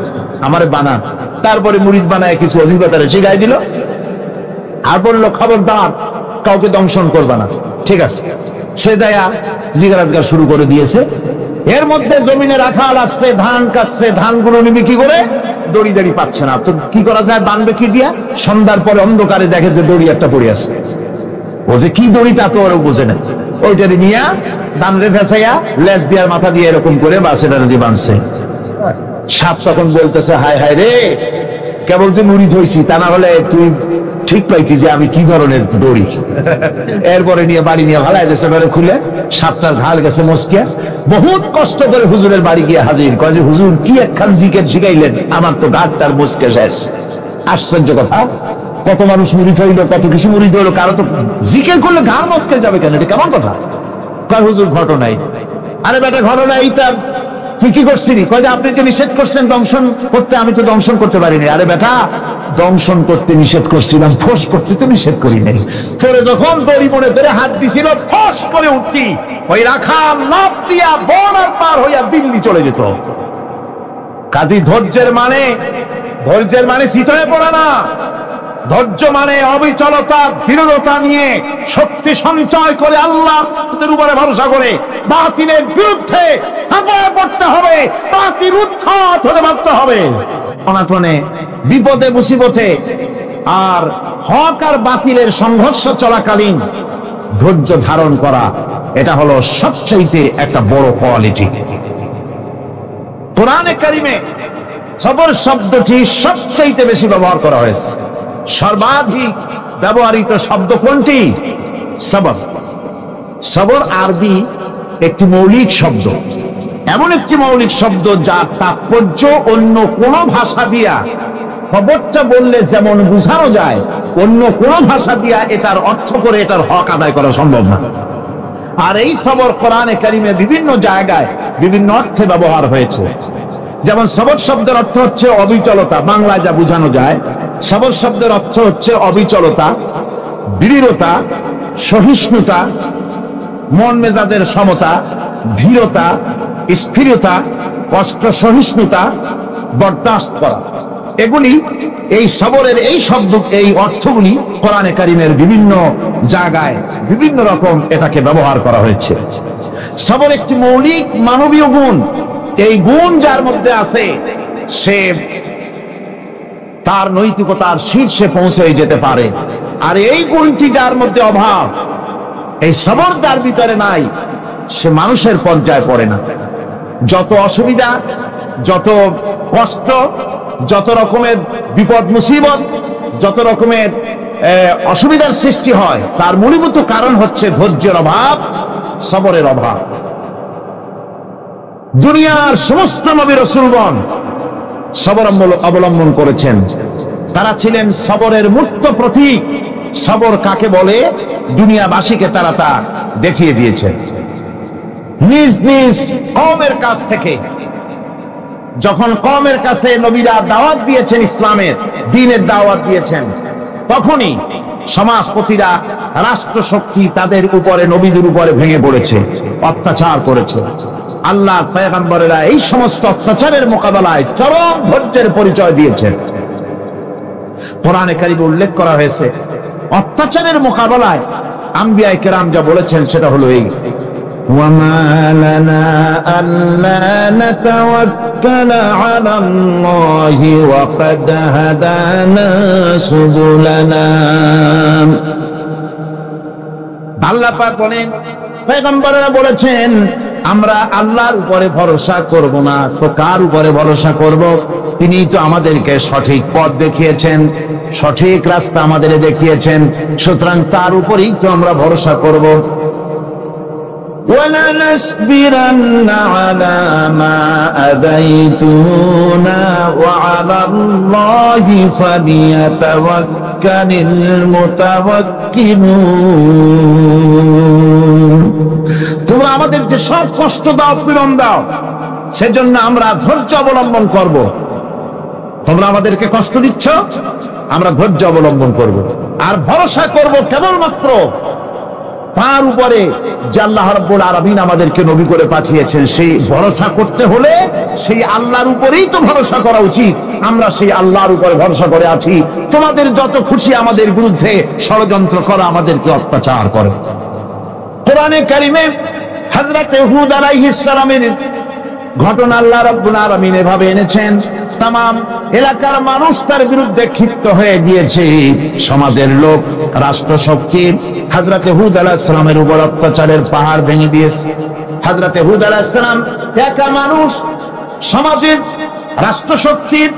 আমারে বানান। তারপরে মুরিদ বানায় কিছু অভিজ্ঞতারে শিখাই দিল আর বললো খবরদার কাউকে দংশন করবা না। ঠিক আছে, সে যায়া জিজ্ঞাসা শুরু করে দিয়েছে। এর মধ্যে জমিনে রাখাল আসছে, ধান কাটছে, ধানগুলো নিবি কি করে, দড়ি দাড়ি পাচ্ছে না। তো কি করা যায়, বানবে কি দিয়া? সন্ধ্যার পরে অন্ধকারে দেখে যে দড়ি একটা পড়ে আছে। ও যে কি দড়ি তা তো ওরা বোঝে না। ওইটারে নিয়ে ধান রে ফেসাইয়া লেজ দিয়ার মাথা দিয়ে এরকম করে বাসেটারে দিয়ে বানছে। সাপ তখন বলতেছে, হায় হায় রে, কেবল যে মুরিদ হইছি, তা না হলে তুই ঠিক পাইতি যে আমি কি ধরনের দড়ি। এরপরে নিয়ে বাড়ি নিয়ে ভালাই দেশে বেড়ে খুলে সাপটার ঘাড় গেছে মস্কিয়া। বহুত কষ্ট করে হুজুরের বাড়ি গিয়ে হাজির, কয় যে হুজুর কি একখান জিকের শিখাইলেন, আমার তো ঘাটটার মস্কে শেষ। আশ্চর্য কথা, কত মানুষ মুরিদ হইলো, কত কিছু মুরিদ হইলো, কারো তো জিকের করলে ঘাড় মস্কে যাবে কেন? এটা কেমন কথা? কয় হুজুর ঘটনাই। আরে বেটা ঘটনা এইটা তুই কি করছিলি? কয় যে আপনি যে নিষেধ করছেন দংশন করতে, আমি তো দংশন করতে পারিনি। আরে বেটা, দংশন করতে নিষেধ করছিলাম, ফোঁস করতে তো নিষেধ করি নাই। তোরে যখন দড়ি মনে করে হাত দিছিল, ফোঁস করে উঠতি, ওই রাখাল লাফ দিয়া বর্ডার পার হইয়া দিল্লি চলে যেত। কাজী ধৈর্যের মানে চিত হয়ে পড়ে না। ধৈর্য মানে অবিচলতা, দৃঢ়তা নিয়ে শক্তি সঞ্চয় করে আল্লাহর উপরে ভরসা করে বাতিলের বিরুদ্ধে ঝাঁপিয়ে পড়তে হবে, বাতিল উৎখাত হতে বাধ্য হবে। অনাটনে, বিপদে মুসিবতে আর হক আর বাতিলের সংঘর্ষ চলাকালীন ধৈর্য ধারণ করা, এটা হলো সবচাইতে একটা বড় কোয়ালিটি। কোরআনে কারিমে সবর শব্দটি সবচাইতে বেশি ব্যবহার করা হয়েছে। সর্বাধিক ব্যবহৃত শব্দ কোনটি? সবর। সবর আরবি একটি মৌলিক শব্দ, এমন একটি মৌলিক শব্দ যার তাৎপর্য অন্য কোন ভাষা দিয়া খবরটা বললে যেমন বোঝানো যায়, অন্য কোন ভাষা দিয়া এটার অর্থ করে এটার হক আদায় করা সম্ভব না। আর এই সবর কোরআনে কারিমে বিভিন্ন জায়গায় বিভিন্ন অর্থে ব্যবহার হয়েছে। যেমন সবর শব্দের অর্থ হচ্ছে অবিচলতা, বাংলায় যা বোঝানো যায়। সবর শব্দের অর্থ হচ্ছে অবিচলতা, দৃঢ়তা, সহিষ্ণুতা, মন মেজাজের সমতা, ধীরতা, স্থিরতা, কষ্ট সহিষ্ণুতা, বরদাস্ত করা। এগুলি এই সবরের এই শব্দ, এই অর্থগুলি কোরআনে কারিমের বিভিন্ন জায়গায় বিভিন্ন রকম এটাকে ব্যবহার করা হয়েছে। সবর একটি মৌলিক মানবীয় গুণ। এই গুণ যার মধ্যে আছে, সে তার নৈতিকতার শীর্ষে পৌঁছে যেতে পারে। আর এই গুণটি যার মধ্যে অভাব, এই সবর যার ভিতরে নাই, সে মানুষের পর্যায়ে পড়ে না। যত অসুবিধা, যত কষ্ট, যত রকমের বিপদ মুসিবত, যত রকমের অসুবিধার সৃষ্টি হয়, তার মূলীভূত কারণ হচ্ছে ধৈর্যের অভাব, সবরের অভাব। দুনিয়ার সমস্ত নবী রাসূলগণ সবর অবলম্বন করেছেন। তারা ছিলেন সবরের মূর্ত প্রতীক। সবর কাকে বলে দুনিয়াবাসীকে তারা তা দেখিয়ে দিয়েছেন। নিজ নিজ কওমের কাছ থেকে যখন কওমের কাছে নবীরা দাওয়াত দিয়েছেন, ইসলামের দ্বীনের দাওয়াত দিয়েছেন, তখনই সমাজপতিরা, রাষ্ট্রশক্তি তাদের উপরে, নবীদের উপরে ভেঙে পড়েছে, অত্যাচার করেছে। আল্লাহ পয়গম্বরেরা এই সমস্ত অত্যাচারের মোকাবেলায় চরম ধৈর্যের পরিচয় দিয়েছেন। কোরআনে কারিমে উল্লেখ করা হয়েছে, অত্যাচারের মোকাবেলায় আম্বিয়ায়ে কেরাম যা বলেছেন সেটা হলো এই: وَمَا لَنَا أَلَّا نَتَوَكَّلَ عَلَى اللَّهِ وَقَدْ هَدَانَا سُبُلَنَا। আল্লাহ পাক বলেন, পয়গম্বরেরা বলেছেন, আমরা আল্লাহর উপরে ভরসা করব না তো কার উপরে ভরসা করব? তিনি তো আমাদেরকে সঠিক পথ দেখিয়েছেন, সঠিক রাস্তা আমাদের দেখিয়েছেন, সুতরাং তার উপরেই তো আমরা ভরসা করব। وَلَنَصْبِرَنَّ عَلَى مَا آذَيْتُمُونَا وَعَلَى اللَّهِ فَلْيَتَوَكَّلِ الْمُتَوَكِّلُونَ। তোমরা আমাদের যে সব কষ্ট দাও, পীড়ন দাও, সেজন্য আমরা ধৈর্য অবলম্বন করব। তোমরা আমাদেরকে কষ্ট দিচ্ছ, আমরা ধৈর্য অবলম্বন করব আর ভরসা করব কেবলমাত্র তার উপরে যে আল্লাহ রাব্বুল আলামিন আমাদেরকে নবী করে পাঠিয়েছেন। সেই ভরসা করতে হলে সেই আল্লাহর উপরেই তো ভরসা করা উচিত। আমরা সেই আল্লাহর উপরে ভরসা করে আছি। তোমাদের যত খুশি আমাদের বিরুদ্ধে ষড়যন্ত্র করা, আমাদেরকে অত্যাচার করে। কোরআনে কারিমে হযরত হুদ আলাইহিস সালামের ঘটনা আল্লাহ রাব্বুল আলামিন এভাবে এনেছেন, তাম এলাকার মানুষ তার বিরুদ্ধে ক্ষিপ্ত হয়ে গিয়েছে। সমাজের লোক, রাষ্ট্রশক্তি হযরত হুদ আলাইহিস সালামের উপর অত্যাচারের পাহাড় ভেঙে দিয়েছে। হযরত হুদ আলাইহিস সালাম একা মানুষ, সমাজের রাষ্ট্রশক্তির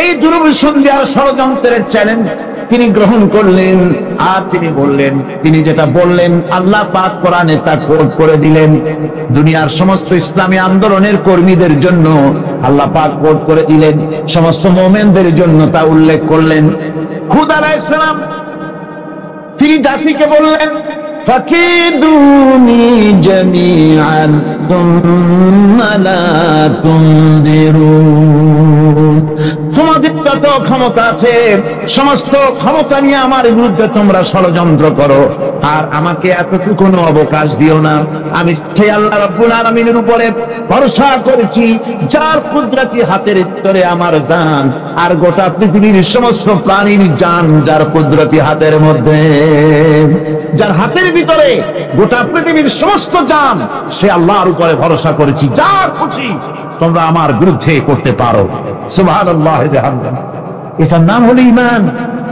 এই দুর্বিসন্ধির ষড়যন্ত্রের চ্যালেঞ্জ তিনি গ্রহণ করলেন। আর তিনি বললেন, তিনি যেটা বললেন আল্লাহ পাক কোরআনে তা কোট করে দিলেন। দুনিয়ার সমস্ত ইসলামী আন্দোলনের কর্মীদের জন্য আল্লাহ পাক কোট করে দিলেন, সমস্ত মুমিনদের জন্য তা উল্লেখ করলেন। হুদ আলাইহিস সালাম তিনি জাতিকে বললেন, ফাকিদুনি জামিআন তুম্মা লা তুনদিরুন। তোমাদের যত ক্ষমতা আছে সমস্ত ক্ষমতা নিয়ে আমার বিরুদ্ধে তোমরা ষড়যন্ত্র করো, আর আমাকে এতটুকু অবকাশ দিও না। আমি সেই আল্লাহ রাব্বুল আলামিনের উপরে ভরসা করেছি, যার কুদরতি হাতের ভিতরে আমার জান, আর গোটা পৃথিবীর সমস্ত প্রাণীর জান যার কুদরতি হাতের মধ্যে, যার হাতের ভিতরে গোটা পৃথিবীর সমস্ত জান, সে আল্লাহর উপরে ভরসা করেছি। যা খুশি তোমরা আমার বিরুদ্ধে করতে পারো। সুবহানাল্লাহ। এটার নাম হলো ঈমান,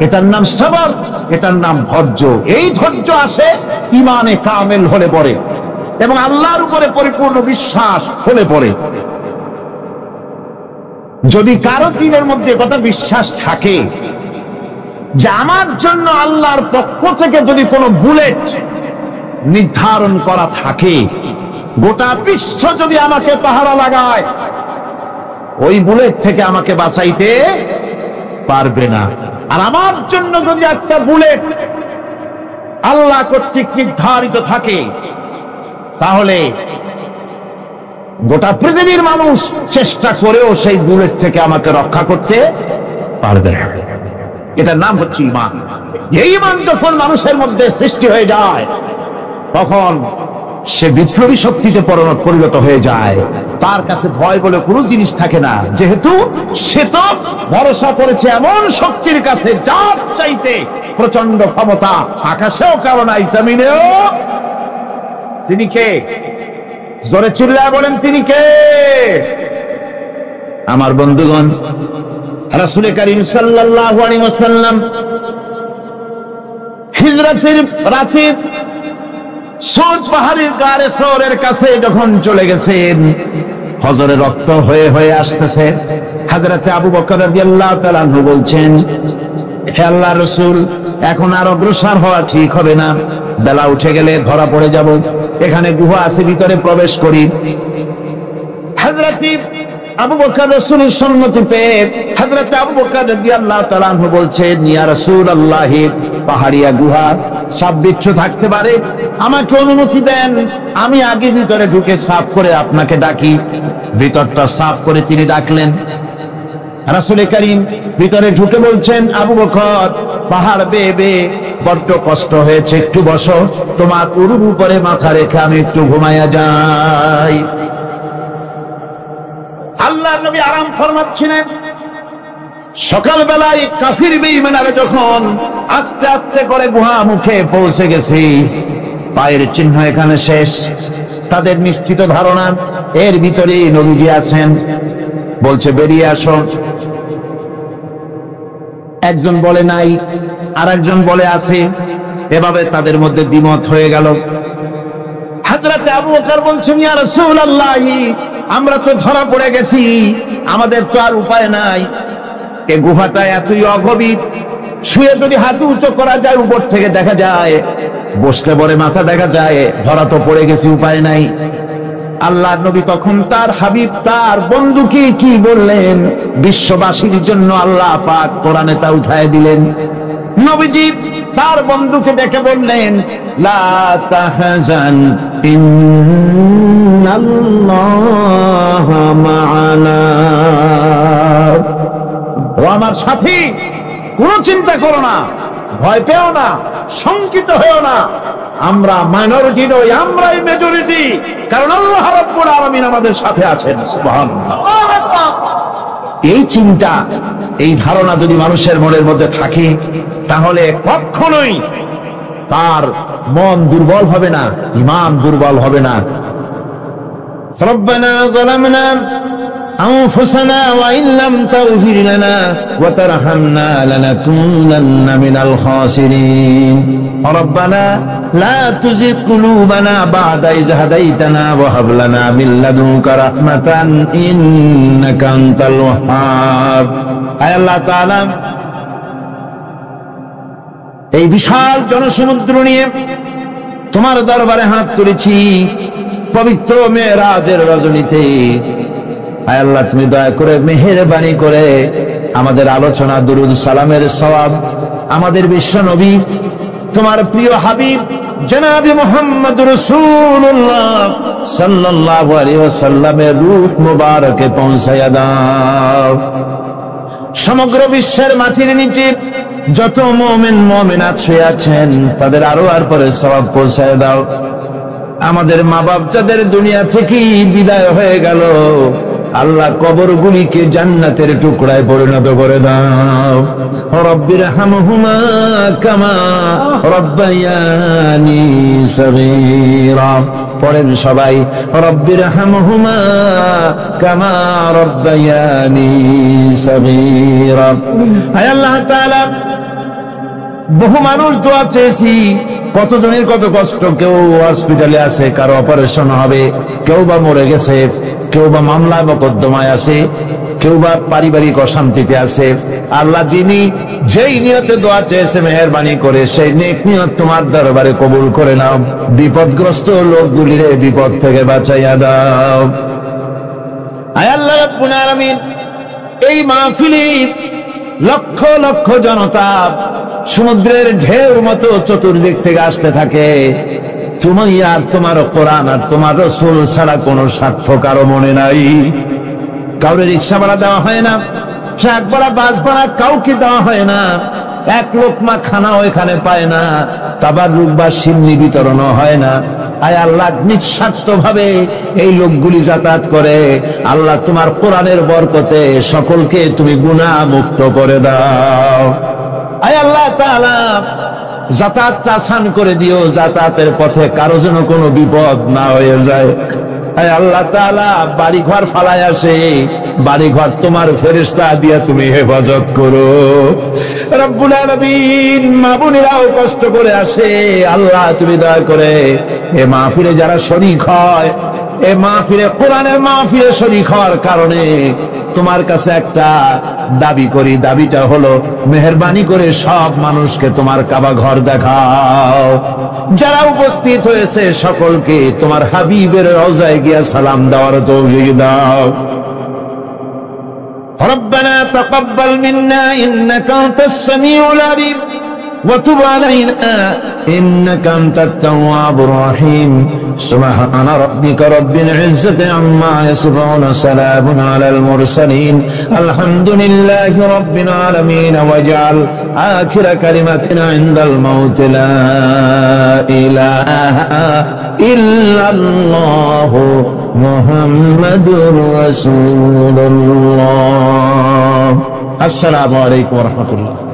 এটার নাম সবর, এটার নাম ধৈর্য। এই ধৈর্য আসে ঈমানে কামেল হলে পরে এবং আল্লাহর উপরে পরিপূর্ণ বিশ্বাস হলে পরে। যদি কারো দিনের মধ্যে কথা বিশ্বাস থাকে যে আমার জন্য আল্লাহর পক্ষ থেকে যদি কোনো বুলেট নির্ধারণ করা থাকে, গোটা বিশ্ব যদি আমাকে পাহারা লাগায়, ওই বুলেট থেকে আমাকে বাঁচাইতে পারবে না। আর আমার জন্য যদি একটা বুলেট আল্লাহ কর্তৃক নির্ধারিত থাকে, তাহলে গোটা পৃথিবীর মানুষ চেষ্টা করেও সেই বুলেট থেকে আমাকে রক্ষা করতে পারবে না। এটার নাম হচ্ছে ঈমান। এই ঈমান যখন মানুষের মধ্যে সৃষ্টি হয়ে যায়, তখন সে বিপ্লবী শক্তিতে পরিণত হয়ে যায়। তার কাছে ভয় বলে কোনো জিনিস থাকে না, যেহেতু সে তো ভরসা করেছে এমন শক্তির কাছে যার চাইতে প্রচন্ড ক্ষমতা আকাশেও কারো নাই, জমিনেও। তিনি কে? জোরে চিল্লায় বলেন, তিনি কে? আমার বন্ধুগণ, রাসূল করিম সাল্লাল্লাহু আলাইহি ওয়াসাল্লাম হিজরতের রাতে সৌদ পাহাড়ের গারে সওরের কাছে যখন চলে গেছেন, হজরে রক্ত হয়ে হয়ে আসতেছে। হযরতে আবু বকর রাদিয়াল্লাহু তাআলা আনহু বলছেন, হে আল্লাহর রাসূল, এখন আর অগ্রসর হওয়া ঠিক হবে না, বেলা উঠে গেলে ধরা পড়ে যাব, এখানে গুহা আছে, ভিতরে প্রবেশ করি। হযরতে আবু বকর রাসূলের সম্মতি পেয়ে হযরতে আবু বকর রাদিয়াল্লাহু তাআলা আনহু বলছেন, ইয়া রাসূলুল্লাহ, পাহাড়িয়া গুহা, সাপ বিচ্ছু থাকতে পারে, আমাকে অনুমতি দেন, আমি আগে ভিতরে ঢুকে সাফ করে আপনাকে ডাকি। ভিতরটা সাফ করে তিনি ডাকলেন। রাসূল করিম ভিতরে ঢুকে বলছেন, আবু বকর, পাহাড় বেয়ে বেয়ে বড্ড কষ্ট হয়েছে, একটু বসো, তোমার উরুর উপরে মাথা রেখে আমি একটু ঘুমাইয়া যাই। আল্লাহর নবী আরাম ফরমাচ্ছিলেন। সকালবেলায় কাফির বেঈমানরা যখন আস্তে আস্তে করে গুহা মুখে পৌঁছে গেছি, পায়ের চিহ্ন এখানে শেষ, তাদের নিশ্চিত ধারণা এর ভিতরে নবীজি আছেন। বলছে, বেরিয়ে আসো। একজন বলে নাই, আর একজন বলে আছে, এভাবে তাদের মধ্যে দ্বিমত হয়ে গেল। হযরতে আবু বকর বলছেন, ইয়া রাসূলুল্লাহ, আমরা তো ধরা পড়ে গেছি, আমাদের তো আর উপায় নাই, এই গুহাটা এতই অগভীর, শুয়ে যদি হাঁটু উঁচু করা যায় উপর থেকে দেখা যায়, বসলে পরে মাথা দেখা যায়, ধরা তো পড়ে গেছি, উপায় নাই। আল্লাহর নবী তখন তার হাবিব, তার বন্ধুকে কি বললেন, বিশ্ববাসীর জন্য আল্লাহ পাক কোরআনে তা উঠায় দিলেন। নবীজি তার বন্ধুকে ডেকে বললেন, লা তাহজান ইন্নাল্লাহা মা'ানা, ও আমার সাথী, কোনো চিন্তা করো না, ভয় পেও না, শঙ্কিত হয়েও না, আমরা মাইনরিটি নই, আমরাই মেজরিটি, কারণ আল্লাহ রাব্বুল আলামিন আমাদের সাথে আছেন। সুবহানাল্লাহ। এই চিন্তা, এই ধারণা যদি মানুষের মনের মধ্যে থাকে, তাহলে কখনোই তার মন দুর্বল হবে না, ঈমান দুর্বল হবে না। রব্বানা যালামনা أنفسنا وإن لم تغفر لنا وترحمنا لنكونن من الخاسرين ربنا لا تزغ قلوبنا بعد إذ هديتنا وهب لنا من لدنك رحمة إنك أنت الوهاب। আয় আল্লাহ তাআলা, এই বিশাল জনসমুদ্র নিয়ে তোমার দরবারে হাত তুলেছি পবিত্র মেরাজের রজনীতে। আয় আল্লাহ, তুমি দয়া করে মেহেরবানি করে আমাদের আলোচনা, দুরুদ সালামের সওয়াব আমাদের বিশ্ব নবী, তোমার প্রিয় হাবিব জনাবে মুহাম্মদ রাসূলুল্লাহ সাল্লাল্লাহু আলাইহি ওয়াসাল্লামের রূহ মুবারকে পৌঁছায়া দাও। সমগ্র বিশ্বের মাটির নিচে যত মুমিন মুমিনাত শুয়ে আছেন, তাদের আরো আর পরে সওয়াব পৌঁছায় দাও। আমাদের মা বাপ যাদের দুনিয়া থেকে বিদায় হয়ে গেল, আল্লাহ কবরগুলিকে জান্নাতের টুকরায় পরিণত করে দাও। রব্বিরহামহুমা কামা রব্বায়ানি সগীরা। পড়েন সবাই, রব্বিরহামহুমা কামা রব্বায়ানি সগীরা। হে আল্লাহ তাআলা, বহু মানুষ দোয়া চেয়েছি, কতজনের কত কষ্ট, কেউ হসপিটালে আছে, কারো অপারেশন হবে, কেউ বা মরে গেছে, কেউ বা মামলা মোকদ্দমায় আছে, কেউ বা পারিবারিক অশান্তিতে আছে। আল্লাহ, যিনি যেই নিয়তে দোয়া চেয়েছে, মেহেরবানি করে সেই নেক নিয়ত তোমার দরবারে কবুল করে নাও। বিপদগ্রস্ত লোকগুলিরে বিপদ থেকে বাঁচাইয়া দাও। আয় আল্লাহ রাব্বুল আলামিন, এই মাহফিলে লক্ষ লক্ষ জনতা সমুদ্রের ঢেউর মতো চতুর্দিক থেকে আসতে থাকে। তুমি আর তোমার কোরআন আর তোমার রাসূল ছাড়া কোনো স্বার্থ কারো মনে নাই। কাউরে রিক্সা ভাড়া দেওয়া হয় না, ট্রাক ভাড়া, বাস ভাড়া কাউকে দেওয়া হয় না, এক লোকমা খানাও এখানে পায় না, তাবাররুক বা সিন্নি বিতরণও হয় না। আয় আল্লাহ, নিঃস্বার্থ ভাবে এই লোকগুলি যাতায়াত করে। আল্লাহ, তোমার কোরআনের বরকতে সকলকে তুমি গুনাহ মুক্ত করে দাও। আয় আল্লাহ তাআলা, যাতায়াতটা আসান করে দিও, যাতায়াতের পথে কারো যেন কোনো বিপদ না হয়ে যায়। আয় আল্লাহ তাআলা, বাড়ি ঘর ফালায় আসে, বাড়ি ঘর তোমার ফেরেশতা দিয়া তুমি হেফাজত করো। রব্বুল আলামিন, মা বোনেরাও কষ্ট করে আসে, আল্লাহ তুমি দয়া করে এ মাহফিলে যারা শরীক হয় এই মাহফিলে, কোরআনের মাহফিলে শরীক হওয়ার কারণে তোমার কাছে একটা দাবি করি। দাবিটা হলো, মেহেরবানি করে সব মানুষকে তোমার কাবা ঘর দেখাও। যারা উপস্থিত হয়েছে সকলকে তোমার হাবিবের রওজায় গিয়া সালাম দেওয়ার তৌফিক দাও। ربنا تقبل منا إنك أنت السميع العليم وتب علينا إنك أنت التواب الرحيم سبحان ربك رب العزة عما يصفون سلام على المرسلين الحمد لله رب العالمين واجعل آخر كلمتنا عند الموت لا إله إلا الله محمد رسول الله السلام عليكم ورحمة الله